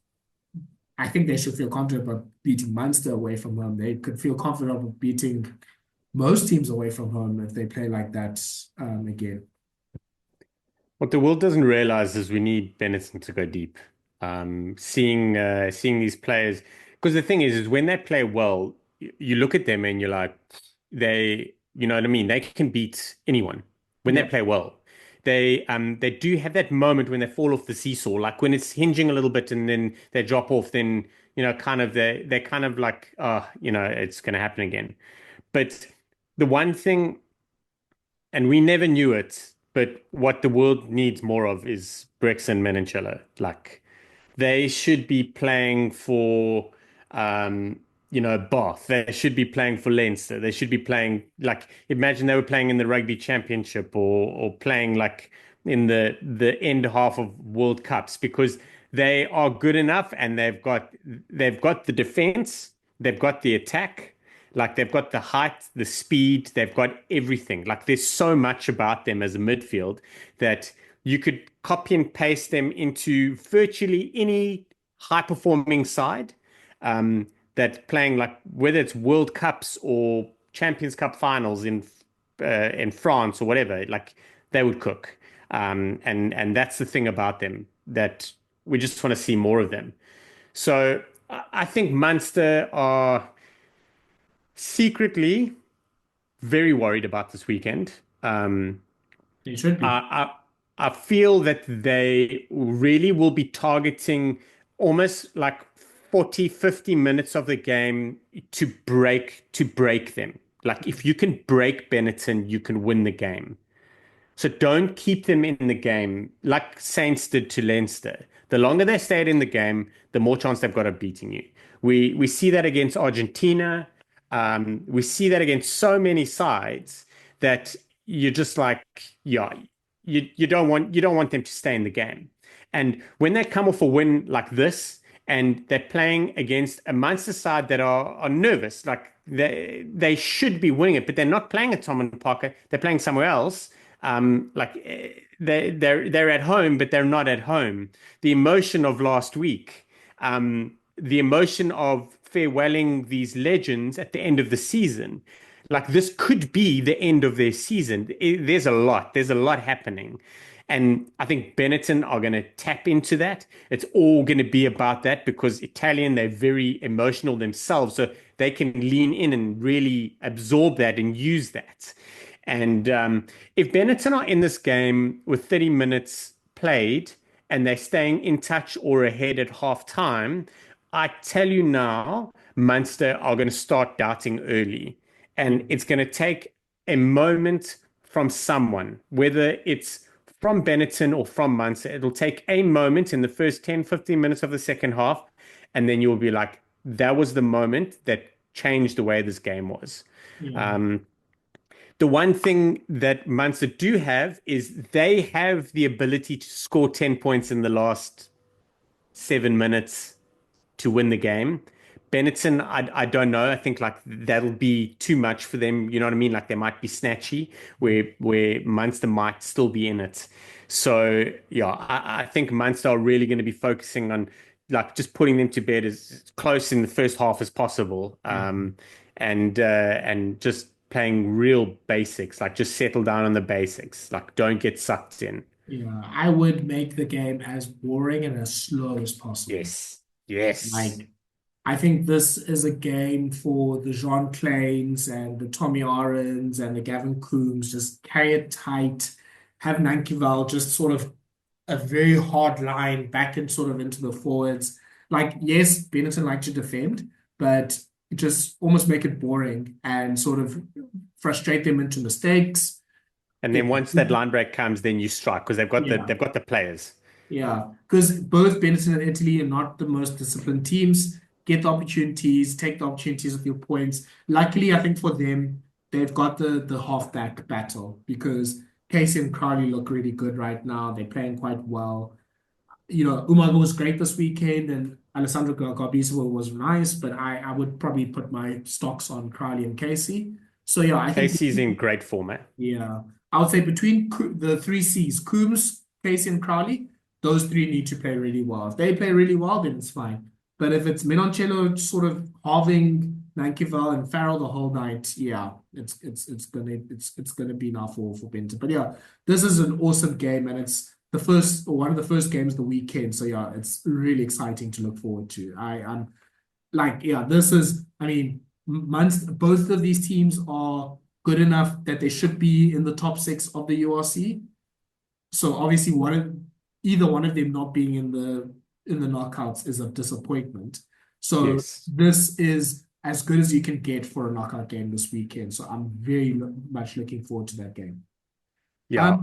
Speaker 1: I think they should feel confident about beating Munster away from home. They could feel confident about beating most teams away from home if they play like that again.
Speaker 2: What the world doesn't realize is we need Benetton to go deep. Seeing these players, because the thing is when they play well, you look at them and you're like, you know what I mean? They can beat anyone when they
Speaker 1: Yeah.
Speaker 2: play well. They do have that moment when they fall off the seesaw, like when it's hinging a little bit and then they drop off, then kind of they're kind of like, oh, it's going to happen again. But the one thing, and we never knew it, but what the world needs more of is Brix and Menoncello. Like they should be playing for, um, Bath. They should be playing for Leinster. They should be playing like imagine they were playing in the rugby championship or playing like in the end half of World Cups because they are good enough and they've got the defense, they've got the attack, like they've got the height, the speed, they've got everything. Like there's so much about them as a midfield that you could copy and paste them into virtually any high performing side. That playing like whether it's World Cups or Champions Cup finals in France or whatever, like they would cook. And that's the thing about them that we just want to see more of them. So I think Munster are secretly very worried about this weekend.
Speaker 1: They should be.
Speaker 2: I feel that they really will be targeting almost like 40, 50 minutes of the game to break them. Like if you can break Benetton, you can win the game. So don't keep them in the game like Saints did to Leinster. The longer they stayed in the game, the more chance they've got of beating you. We see that against Argentina. We see that against so many sides that you're just like, yeah, you don't want them to stay in the game. And when they come off a win like this, and they're playing against a Munster side that are nervous, like they should be winning it, but they're not playing at Thomond Parker. They're playing somewhere else. They're at home, but they're not at home. The emotion of last week, the emotion of farewelling these legends at the end of the season, like this could be the end of their season. There's a lot happening. And I think Benetton are going to tap into that. It's all going to be about that because Italian, they're very emotional themselves. So they can lean in and really absorb that and use that. And if Benetton are in this game with 30 minutes played and they're staying in touch or ahead at half time, I tell you now, Munster are going to start doubting early. And it's going to take a moment from someone, whether it's from Benetton or from Munster. It'll take a moment in the first 10, 15 minutes of the second half. And then you'll be like, that was the moment that changed the way this game was.
Speaker 1: Yeah.
Speaker 2: The one thing that Munster do have is they have the ability to score 10 points in the last 7 minutes to win the game. Benetton, I don't know. I think like that'll be too much for them. You know what I mean? Like they might be snatchy, where Munster might still be in it. So yeah, I think Munster are really going to be focusing on like just putting them to bed as close in the first half as possible, and just playing real basics, like just settle down on the basics, like don't get sucked in.
Speaker 1: Yeah, I would make the game as boring and as slow as possible.
Speaker 2: Yes, yes.
Speaker 1: Like, I think this is a game for the Jean Clanes and the Tommy Arends and the Gavin Coombs. Just carry it tight, have Nankival just sort of a very hard line back and sort of into the forwards. Like, yes, Benetton like to defend, but just almost make it boring and sort of frustrate them into mistakes.
Speaker 2: And then once that line break comes, then you strike because
Speaker 1: Yeah.
Speaker 2: they've got the players.
Speaker 1: Yeah, because both Benetton and Italy are not the most disciplined teams. Get the opportunities, take the opportunities with your points. Luckily, I think for them, they've got the halfback battle because Casey and Crowley look really good right now. They're playing quite well. Umaga was great this weekend, and Alessandro Garbisi was nice, but I would probably put my stocks on Crowley and Casey. So yeah, I think
Speaker 2: Casey's in great form, eh?
Speaker 1: yeah, I would say between the three C's, Coombs, Casey, and Crowley, those three need to play really well. If they play really well, then it's fine. But if it's Menoncello sort of halving Nankival and Farrell the whole night, yeah, it's gonna be now for Benton. But yeah, this is an awesome game, and it's the first or one of the first games of the weekend. So yeah, it's really exciting to look forward to. I'm like, yeah, this is, I mean, both of these teams are good enough that they should be in the top six of the URC. So obviously, either one of them not being in the knockouts is a disappointment. So
Speaker 2: Yes.
Speaker 1: this is as good as you can get for a knockout game this weekend. So I'm very much looking forward to that game.
Speaker 2: Yeah.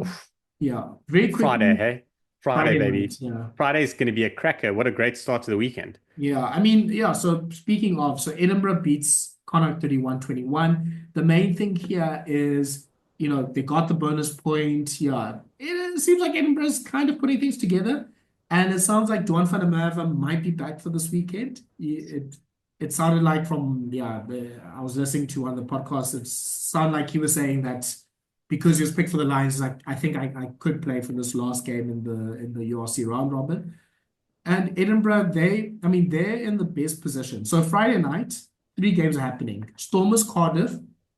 Speaker 1: Yeah, very
Speaker 2: Friday,
Speaker 1: quickly.
Speaker 2: hey? Friday,
Speaker 1: Friday
Speaker 2: baby.
Speaker 1: night, yeah.
Speaker 2: Friday's going to be a cracker. What a great start to the weekend.
Speaker 1: Yeah, I mean, yeah, so speaking of, so Edinburgh beats Connacht 31-21. The main thing here is, they got the bonus point. Yeah, it seems like Edinburgh's kind of putting things together. And it sounds like Duan van der Merwe might be back for this weekend. It sounded like from, yeah, I was listening to one of the podcasts, it sounded like he was saying that because he was picked for the Lions, like, I think I could play for this last game in the URC round robin. And Edinburgh, they're in the best position. So Friday night, three games are happening. Stormers Cardiff,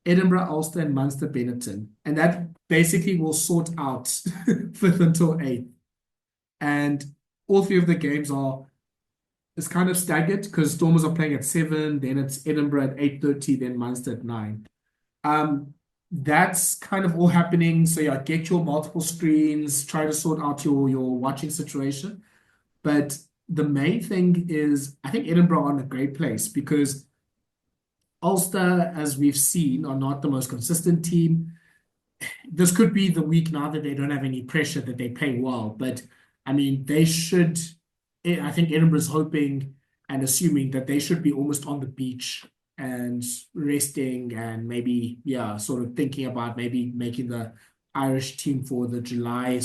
Speaker 1: Edinburgh Ulster, and Munster Benetton. And that basically will sort out 5th until 8th. And all three of the games it's kind of staggered because Stormers are playing at 7, then it's Edinburgh at 8:30, then Munster at 9. That's kind of all happening. So yeah, get your multiple screens, try to sort out your watching situation. But the main thing is, I think Edinburgh are in a great place because Ulster, as we've seen, are not the most consistent team. This could be the week now that they don't have any pressure that they play well. But I mean, they should. I think Edinburgh's hoping and assuming that they should be almost on the beach and resting and maybe, yeah, sort of thinking about maybe making the Irish team for the July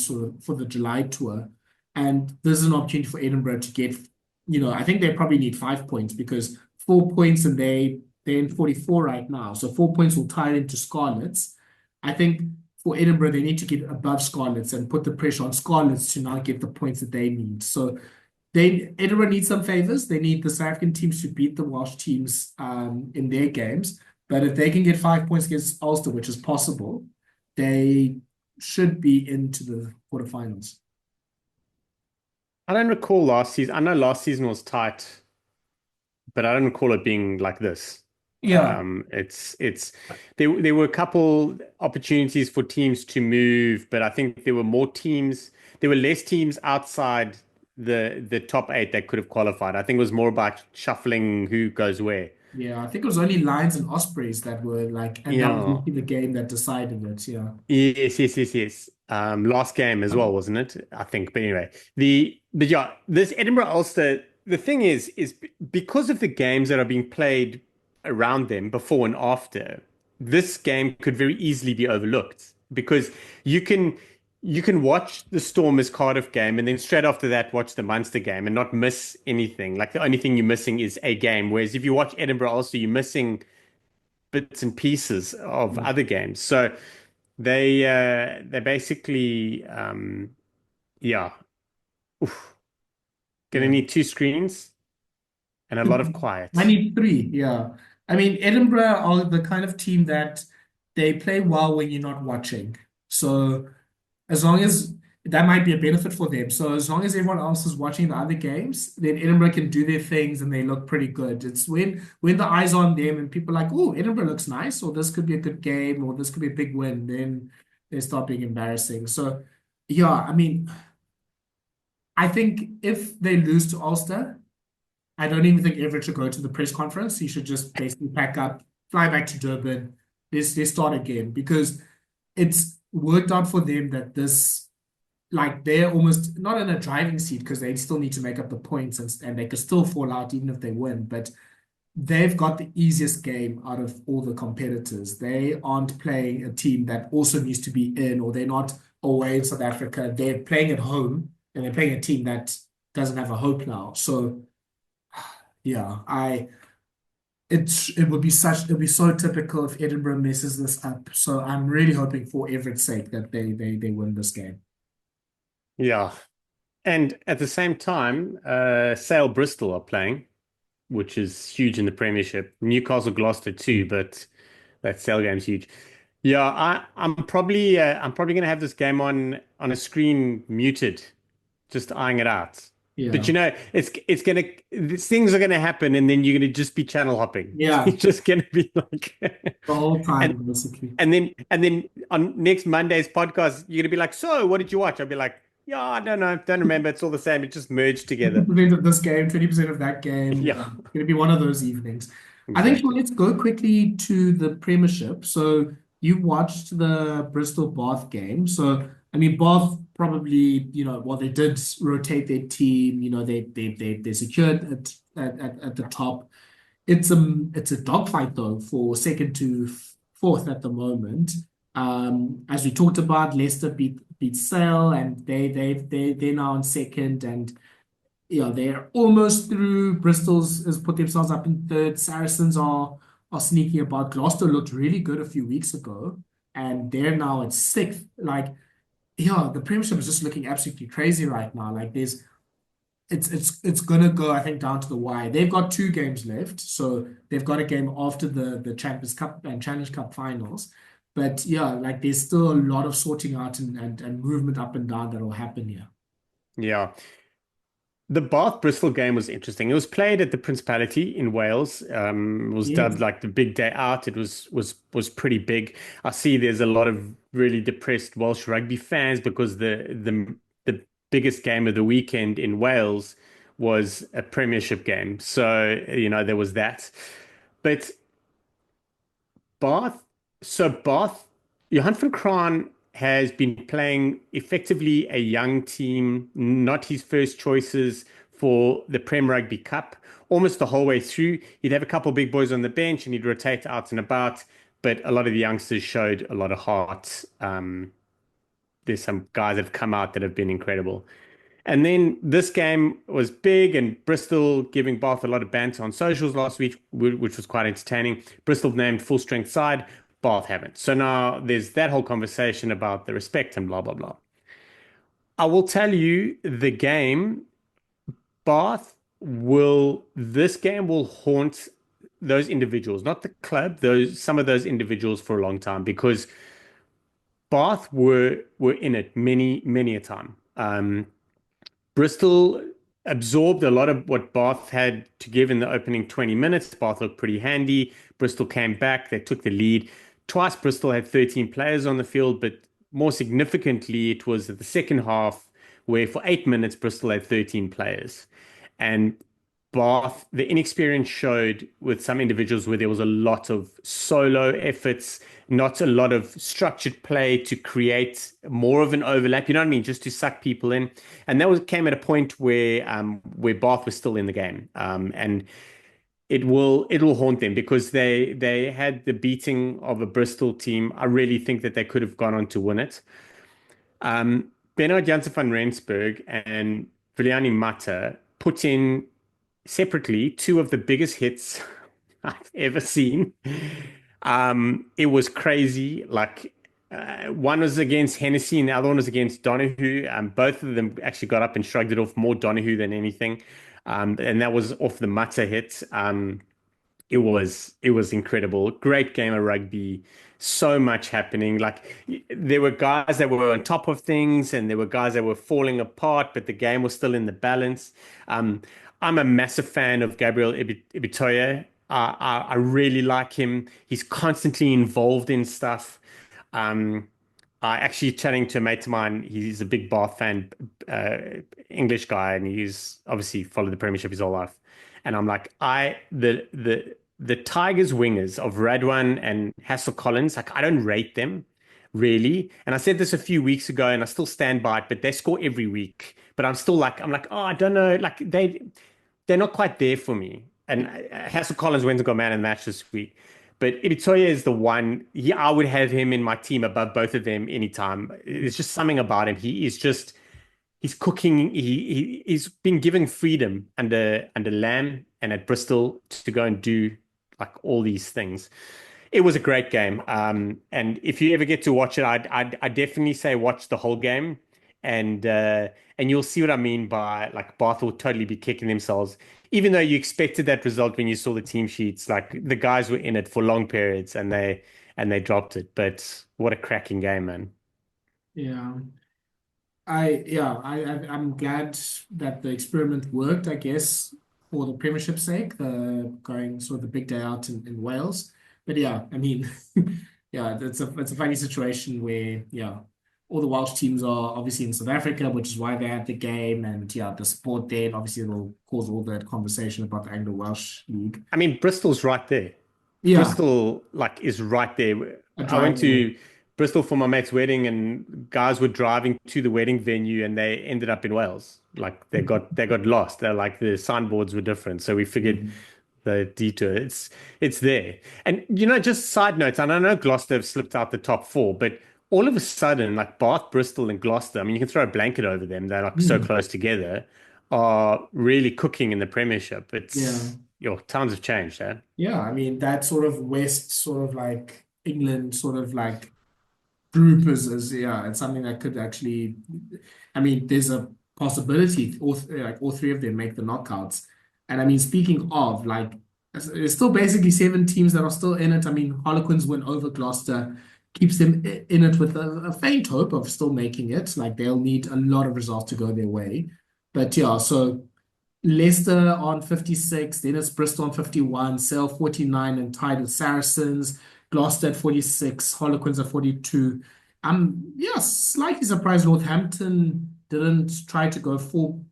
Speaker 1: tour. And this is an opportunity for Edinburgh to get, I think they probably need 5 points because 4 points and they're in 44 right now. So 4 points will tie into Scarlets. I think for Edinburgh, they need to get above Scarlets and put the pressure on Scarlets to now get the points that they need. So Edinburgh needs some favors. They need the South African teams to beat the Welsh teams in their games. But if they can get 5 points against Ulster, which is possible, they should be into the quarterfinals.
Speaker 2: I don't recall last season. I know last season was tight, but I don't recall it being like this.
Speaker 1: Yeah.
Speaker 2: There were a couple opportunities for teams to move, but I think there were less teams outside the top 8 that could have qualified. I think it was more about shuffling who goes where.
Speaker 1: Yeah, I think it was only Lions and Ospreys that were like, and that was the game that decided it. Yeah.
Speaker 2: Yes. Last game as well, wasn't it? I think. But anyway, but yeah, this Edinburgh Ulster, the thing is because of the games that are being played around them before and after, this game could very easily be overlooked because you can watch the Stormers Cardiff game and then straight after that watch the Munster game and not miss anything. Like the only thing you're missing is a game. Whereas if you watch Edinburgh Ulster, you're missing bits and pieces of other games. So they basically gonna need 2 screens and a lot of quiet.
Speaker 1: I need 3. Yeah. I mean, Edinburgh are the kind of team that they play well when you're not watching. So as long as that might be a benefit for them. So as long as everyone else is watching the other games, then Edinburgh can do their things and they look pretty good. It's when the eyes are on them and people are like, oh, Edinburgh looks nice, or this could be a good game, or this could be a big win, then they start being embarrassing. So yeah, I mean, I think if they lose to Ulster, I don't even think Everett should go to the press conference. He should just basically pack up, fly back to Durban, they start again because it's worked out for them that this, like, they're almost not in a driving seat because they still need to make up the points and they could still fall out even if they win. But they've got the easiest game out of all the competitors. They aren't playing a team that also needs to be in, or they're not away in South Africa. They're playing at home and they're playing a team that doesn't have a hope now. So yeah, it would be so typical if Edinburgh messes this up. So I'm really hoping for Everett's sake that they win this game.
Speaker 2: Yeah. And at the same time, Sale Bristol are playing, which is huge in the Premiership. Newcastle Gloucester too, but that Sale game's huge. Yeah, I'm probably gonna have this game on a screen muted, just eyeing it out.
Speaker 1: Yeah.
Speaker 2: But things are gonna happen, and then you're gonna just be channel hopping.
Speaker 1: Yeah.
Speaker 2: You're just gonna be like
Speaker 1: the whole time, basically.
Speaker 2: And then on next Monday's podcast, you're gonna be like, so what did you watch? I'll be like, yeah, I don't know, don't remember. It's all the same. It just merged together.
Speaker 1: 20% of this game, 20% of that game.
Speaker 2: Yeah.
Speaker 1: It's gonna be one of those evenings.
Speaker 2: Exactly.
Speaker 1: I think let's go quickly to the Premiership. So you watched the Bristol Bath game. So I mean, Bath probably, well, they did rotate their team. They secured it at the top. It's a dogfight though for second to fourth at the moment. As we talked about, Leicester beat Sale, and they're now in second, and they're almost through. Bristol's has put themselves up in third. Saracens are sneaking about. Gloucester looked really good a few weeks ago, and they're now at sixth. Like, the Premiership is just looking absolutely crazy right now. Like, it's gonna go, I think, down to the wire. They've got 2 games left, so they've got a game after the Champions Cup and Challenge Cup finals. But yeah, like there's still a lot of sorting out and movement up and down that will happen here.
Speaker 2: Yeah. The Bath Bristol game was interesting. It was played at the Principality in Wales. It was
Speaker 1: Yes.
Speaker 2: dubbed like the big day out. It was pretty big. I see there's a lot of really depressed Welsh rugby fans because the biggest game of the weekend in Wales was a Premiership game. So, there was that. But Bath, Bath, Johan van Kraan has been playing effectively a young team, not his first choices for the Prem Rugby Cup, almost the whole way through. He'd have a couple of big boys on the bench and he'd rotate out and about, but a lot of the youngsters showed a lot of heart. There's some guys that have come out that have been incredible. And then this game was big, and Bristol giving Bath a lot of banter on socials last week, which was quite entertaining. Bristol named full strength side, Bath haven't. So now there's that whole conversation about the respect and blah, blah, blah. I will tell you the game, this game will haunt those individuals, not the club, some of those individuals for a long time because Bath were in it many, many a time. Bristol absorbed a lot of what Bath had to give in the opening 20 minutes. Bath looked pretty handy. Bristol came back. They took the lead. Twice Bristol had 13 players on the field, but more significantly, it was at the second half where for 8 minutes, Bristol had 13 players. And Bath, the inexperience showed with some individuals where there was a lot of solo efforts, not a lot of structured play to create more of an overlap. You know what I mean? Just to suck people in. And that came at a point where Bath was still in the game. And it will haunt them because they had the beating of a Bristol team. I really think that they could have gone on to win it. Bernard Jansen van Rensburg and Viliani Mata put in separately 2 of the biggest hits I've ever seen. It was crazy. Like one was against Hennessy and the other one was against Donahue. Both of them actually got up and shrugged it off more Donahue than anything. And that was off the Mata hit. It was incredible. Great game of rugby. So much happening. Like there were guys that were on top of things, and there were guys that were falling apart, but the game was still in the balance. I'm a massive fan of Gabriel Ibitoye. I really like him. He's constantly involved in stuff. Um, I actually chatting to a mate of mine. He's a big Bath fan, English guy, and he's obviously followed the Premiership his whole life. And I'm like, the Tigers wingers of Radwan and Hassel Collins, like I don't rate them really. And I said this a few weeks ago, and I still stand by it. But they score every week. But I'm like, oh, I don't know, like they're not quite there for me. And Hassel Collins went and got man of the match this week. But Ibitoye is the one. I would have him in my team above both of them anytime. There's just something about him. He's cooking. He's been given freedom under Lamb and at Bristol to go and do like all these things. It was a great game. And if you ever get to watch it, I definitely say watch the whole game, and you'll see what I mean by like Bath will totally be kicking themselves, even though you expected that result when you saw the team sheets. Like the guys were in it for long periods, and they dropped it. But what a cracking game, man!
Speaker 1: Yeah. I'm glad that the experiment worked, I guess, for the Premiership's sake, the going sort of the big day out in Wales. But yeah, I mean, yeah, it's a funny situation where all the Welsh teams are obviously in South Africa, which is why they had the game, and yeah, the support there, and obviously it'll cause all that conversation about the Anglo-Welsh League.
Speaker 2: I mean, Bristol's right there.
Speaker 1: Yeah,
Speaker 2: Bristol like is right there.
Speaker 1: a
Speaker 2: I went
Speaker 1: drive
Speaker 2: to
Speaker 1: away.
Speaker 2: Bristol for my mate's wedding, and guys were driving to the wedding venue, and they ended up in Wales. Like they got lost. They're like the signboards were different, so we figured
Speaker 1: Mhm.
Speaker 2: the detour. It's there. And just side notes, and I know Gloucester have slipped out the top four, but all of a sudden, like Bath, Bristol, and Gloucester, I mean, you can throw a blanket over them. They're like so
Speaker 1: Mm.
Speaker 2: close together, are really cooking in the Premiership.
Speaker 1: Yeah.
Speaker 2: Your times have changed, eh?
Speaker 1: Yeah. I mean, that sort of West, sort of like England, sort of like group is yeah, it's something that could actually, I mean, there's a possibility like all three of them make the knockouts. And I mean, speaking of like, there's still basically seven teams that are still in it. I mean, Harlequins win over Gloucester, keeps them in it with a faint hope of still making it. Like they'll need a lot of results to go their way. But yeah, so Leicester on 56, then it's Bristol on 51, Sale 49, and tied with Saracens, Gloucester at 46, Harlequins at 42. Yeah, slightly surprised Northampton didn't try to go full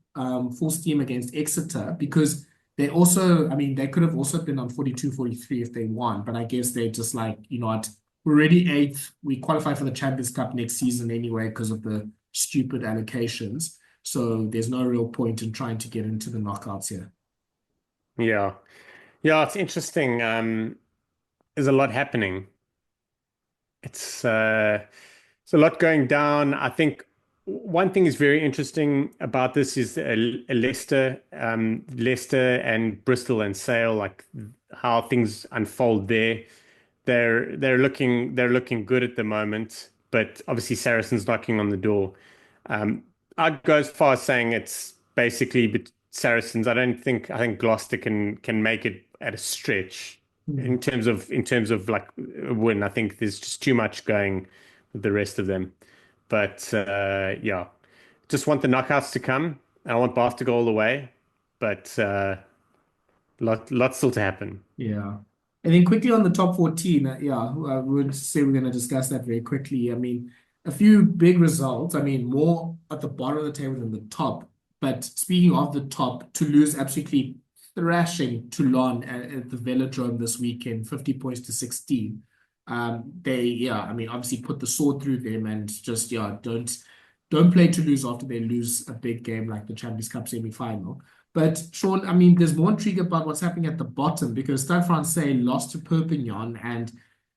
Speaker 1: steam against Exeter because they also, I mean, they could have also been on 42, 43 if they won, but I guess they just like, you know what, we're already eighth. We qualify for the Champions Cup next season anyway because of the stupid allocations. So there's no real point in trying to get into the knockouts here.
Speaker 2: Yeah. Yeah, it's interesting. There's a lot happening. It's it's a lot going down. I think one thing is very interesting about this is Leicester and Bristol and Sale, like how things unfold there. They're looking good at the moment, but obviously Saracens knocking on the door. Um, I'd go as far as saying it's basically Saracens. I think Gloucester can make it at a stretch
Speaker 1: Hmm.
Speaker 2: in terms of like a win. I think there's just too much going with the rest of them. But yeah, just want the knockouts to come. I want Bath to go all the way, but lot still to happen.
Speaker 1: Yeah. And then quickly on the top 14, yeah, I would say we're going to discuss that very quickly. I mean, a few big results. I mean, more at the bottom of the table than the top. But speaking of the top, Toulouse absolutely thrashing Toulon at the Velodrome this weekend, 50 points to 16. Yeah, I mean, obviously put the sword through them and just, yeah, don't play Toulouse after they lose a big game like the Champions Cup semi-final. But Sean, I mean, there's more intrigue about what's happening at the bottom because Stade Francais lost to Perpignan and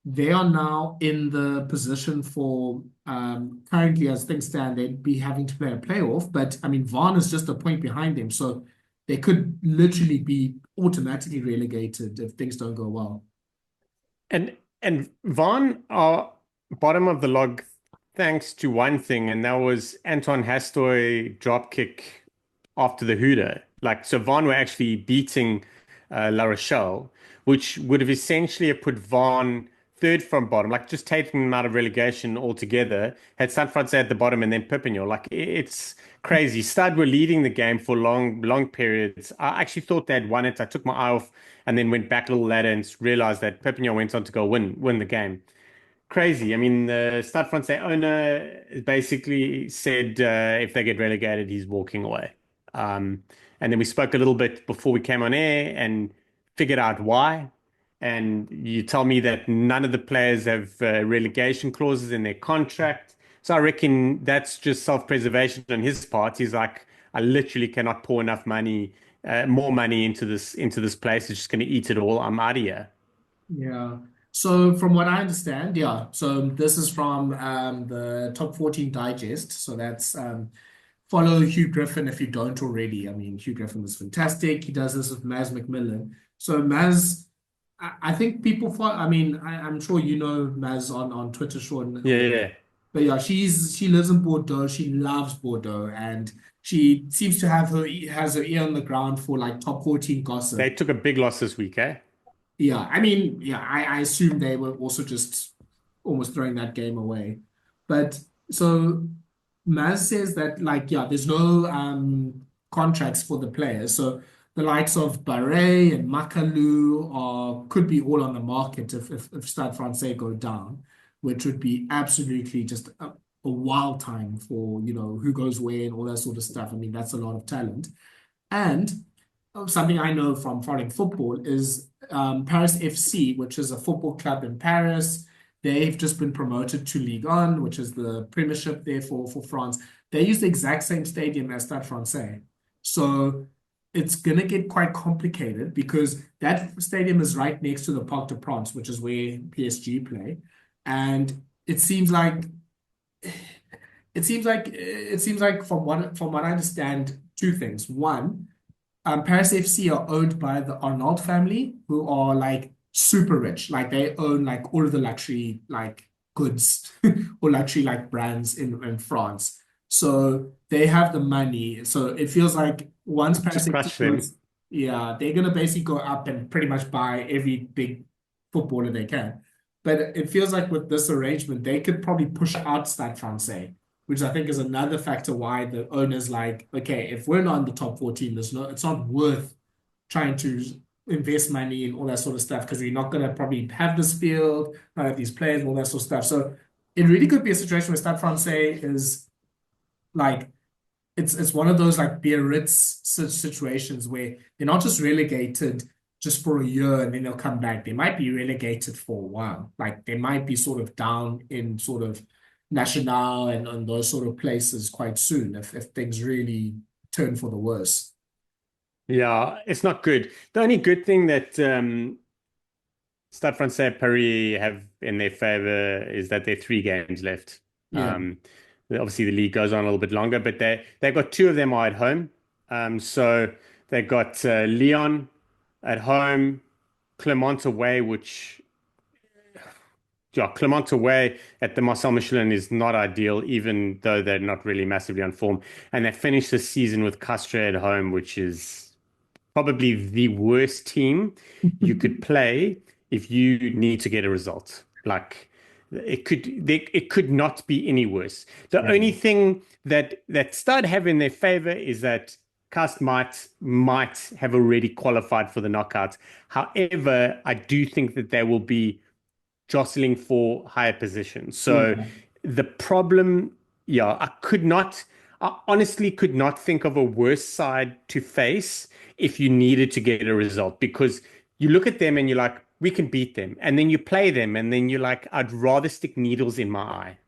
Speaker 1: they are now in the position for currently, as things stand, they'd be having to play a playoff. But I mean, Vaughan is just a point behind them, so they could literally be automatically relegated if things don't go well.
Speaker 2: And Vaughan are bottom of the log thanks to one thing, and that was Anton Hastoy drop kick after the Huda. Like so Vaughan were actually beating La Rochelle, which would have essentially have put Vaughan third from bottom, like just taking them out of relegation altogether, had San Francisco at the bottom and then Perpignan. Like it's crazy. Stade were leading the game for long periods. I actually thought they had won it. I took my eye off and then went back a little later and realized that Perpignan went on to go win the game. Crazy. I mean, the Stade Francais owner basically said if they get relegated, he's walking away. Um, and then we spoke a little bit before we came on air and figured out why. And you tell me that none of the players have relegation clauses in their contract. So I reckon that's just self-preservation on his part. He's like, I literally cannot pour enough money, more money into this place. It's just going to eat it all. I'm out of here.
Speaker 1: Yeah. So from what I understand, yeah. So this is from the Top 14 Digest. So that's follow Hugh Griffin if you don't already. I mean, Hugh Griffin is fantastic. He does this with Maz McMillan. So Maz, I think people follow, I mean, I'm sure you know Maz on Twitter, Sean.
Speaker 2: Yeah, yeah.
Speaker 1: But yeah, she lives in Bordeaux. She loves Bordeaux, and she seems to have has her ear on the ground for like top 14
Speaker 2: They
Speaker 1: gossip.
Speaker 2: took a big loss this week, eh?
Speaker 1: Yeah, I mean, yeah, I assume they were also just almost throwing that game away. But so Maz says that like, yeah, there's no contracts for the players. So the likes of Barre and Makalu are could be all on the market if Stade Francais go down, which would be absolutely just a wild time for, you know, who goes where and all that sort of stuff. I mean, that's a lot of talent. And something I know from following football is Paris FC, which is a football club in Paris. They've just been promoted to Ligue 1, which is the Premiership there for France. They use the exact same stadium as Stade Francais. So it's going to get quite complicated because that stadium is right next to the Parc de France, which is where PSG play. And it seems like from what I understand, two things. One, Paris FC are owned by the Arnault family, who are like super rich. Like they own like all of the luxury like goods or luxury like brands in France. So they have the money. So it feels like once Paris
Speaker 2: Just
Speaker 1: FC
Speaker 2: crush them.
Speaker 1: goes, yeah, they're gonna basically go up and pretty much buy every big footballer they can. But it feels like with this arrangement, they could probably push out Stade Francais, which I think is another factor why the owner's like, okay, if we're not in the top 14, it's not worth trying to invest money and all that sort of stuff because we're not going to probably have this field, not have these players, and all that sort of stuff. So it really could be a situation where Stade Francais is like, it's one of those like Biarritz situations where they're not just relegated just for a year and then they'll come back. They might be relegated for a while. Like they might be sort of down in sort of National and those sort of places quite soon if things really turn for the worse.
Speaker 2: Yeah, it's not good. The only good thing that Stade Francais Paris have in their favor is that they're 3 games left.
Speaker 1: Yeah.
Speaker 2: Um, Obviously, the league goes on a little bit longer, but they've got 2 of them are at home. So they got Lyon at home, Clermont away, which yeah, Clermont away at the Marcel Michelin is not ideal, even though they're not really massively on form. And they finished the season with Castres at home, which is probably the worst team you could play if you need to get a result. Like it could not be any worse. The
Speaker 1: Yeah.
Speaker 2: only thing that Stud have in their favor is that Cast might have already qualified for the knockouts. However, I do think that they will be jostling for higher positions. So
Speaker 1: Yeah.
Speaker 2: the problem, yeah, I honestly could not think of a worse side to face if you needed to get a result because you look at them and you're like, we can beat them. And then you play them and then you're like, I'd rather stick needles in my eye.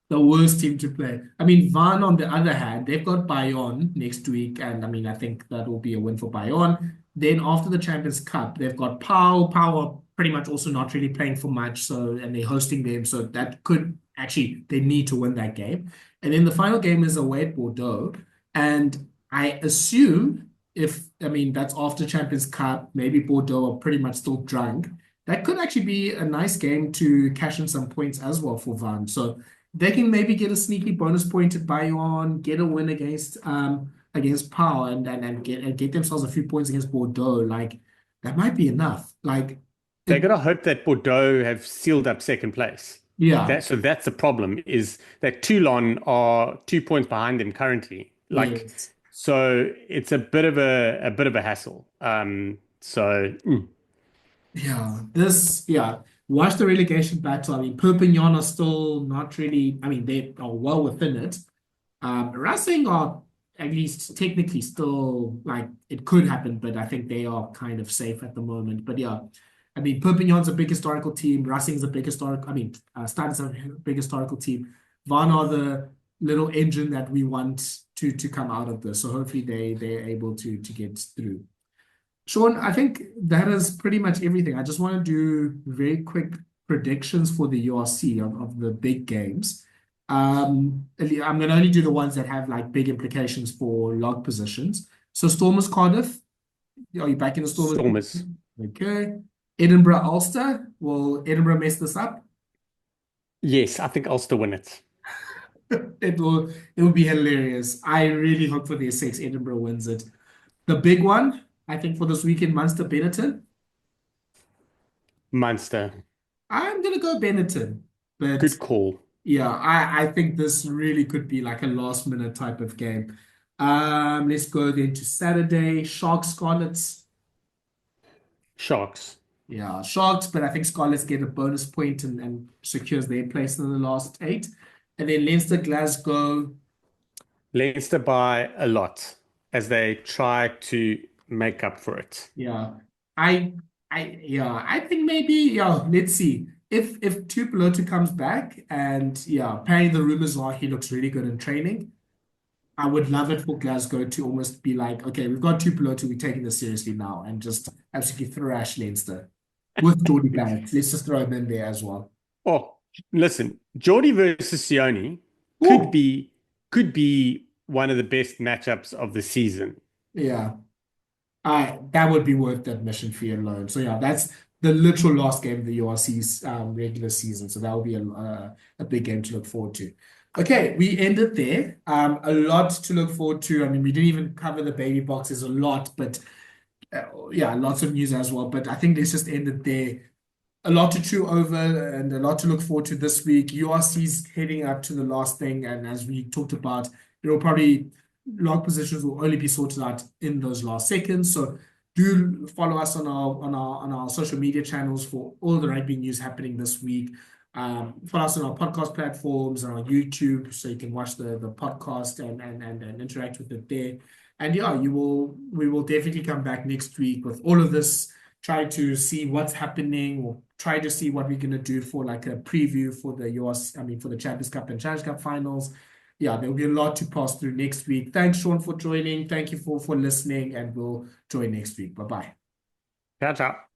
Speaker 1: The worst team to play. I mean, Van, on the other hand, they've got Bayonne next week, and I mean, I think that will be a win for Bayonne. Then after the Champions Cup, they've got Pau. Pau are pretty much also not really playing for much, so and they're hosting them, so that could actually they need to win that game. And then the final game is away at Bordeaux, and I assume if I mean that's after Champions Cup, maybe Bordeaux are pretty much still drunk. That could actually be a nice game to cash in some points as well for Van. So they can maybe get a sneaky bonus point at Bayonne, get a win against Pau and get themselves a few points against Bordeaux. Like that might be enough. Like
Speaker 2: They
Speaker 1: it,
Speaker 2: gotta hope that Bordeaux have sealed up second place.
Speaker 1: yeah,
Speaker 2: So that's the problem is that Toulon are 2 points behind them currently. Like
Speaker 1: yes.
Speaker 2: so it's a bit of a hassle.
Speaker 1: Yeah. Watch the relegation battle. I mean, Perpignan are still not really, I mean, they are well within it. Racing are at least technically still like it could happen, but I think they are kind of safe at the moment. But yeah, I mean, Perpignan's a big historical team. Racing's a big historical, I mean, Stad's a big historical team. Van are the little engine that we want to come out of this. So hopefully they're able to get through. Sean, I think that is pretty much everything. I just want to do very quick predictions for the URC of the big games. I'm going to only do the ones that have like big implications for log positions. So Stormers Cardiff, are you back in the Stormers?
Speaker 2: Stormers.
Speaker 1: Okay. Edinburgh Ulster, will Edinburgh mess this up?
Speaker 2: Yes, I think Ulster win it.
Speaker 1: It will be hilarious. I really hope for their sakes Edinburgh wins it. The big one, I think for this weekend, Munster Benetton.
Speaker 2: Munster.
Speaker 1: I'm gonna go Benetton, but
Speaker 2: Good call.
Speaker 1: yeah, I think this really could be like a last minute type of game. Let's go then to Saturday, Sharks Scarlets.
Speaker 2: Sharks.
Speaker 1: Yeah, Sharks, but I think Scarlets get a bonus point and secures their place in the last eight. And then Leinster Glasgow.
Speaker 2: Leinster by a lot as they try to make up for it.
Speaker 1: Yeah. I I think maybe, yeah, let's see. if Tupelotu comes back, and yeah, apparently the rumors are he looks really good in training. I would love it for Glasgow to almost be like, okay, we've got Tupelotu, we're taking this seriously now, and just absolutely thrash Leinster with Geordie Barrett. Let's just throw him in there as well.
Speaker 2: Oh, listen, Geordie versus Sione could
Speaker 1: Woo!
Speaker 2: be one of the best matchups of the season.
Speaker 1: Yeah. That would be worth the admission fee alone. So yeah, that's the literal last game of the URC's regular season. So that will be a big game to look forward to. Okay, we ended there. A lot to look forward to. I mean, we didn't even cover the baby boxes a lot, but yeah, lots of news as well. But I think let's just end it there. A lot to chew over and a lot to look forward to this week. URC's heading up to the last thing, and as we talked about, it will probably log positions will only be sorted out in those last seconds. So do follow us on our social media channels for all the rugby news happening this week. Follow us on our podcast platforms and our YouTube, so you can watch the podcast and interact with it there. And yeah, we will definitely come back next week with all of this. Try to see what's happening, or try to see what we're gonna do for like a preview for the for the Champions Cup and Challenge Cup finals. Yeah, there'll be a lot to pass through next week. Thanks, Shaun, for joining. Thank you for listening, and we'll join next week. Bye-bye.
Speaker 2: Ciao, ciao.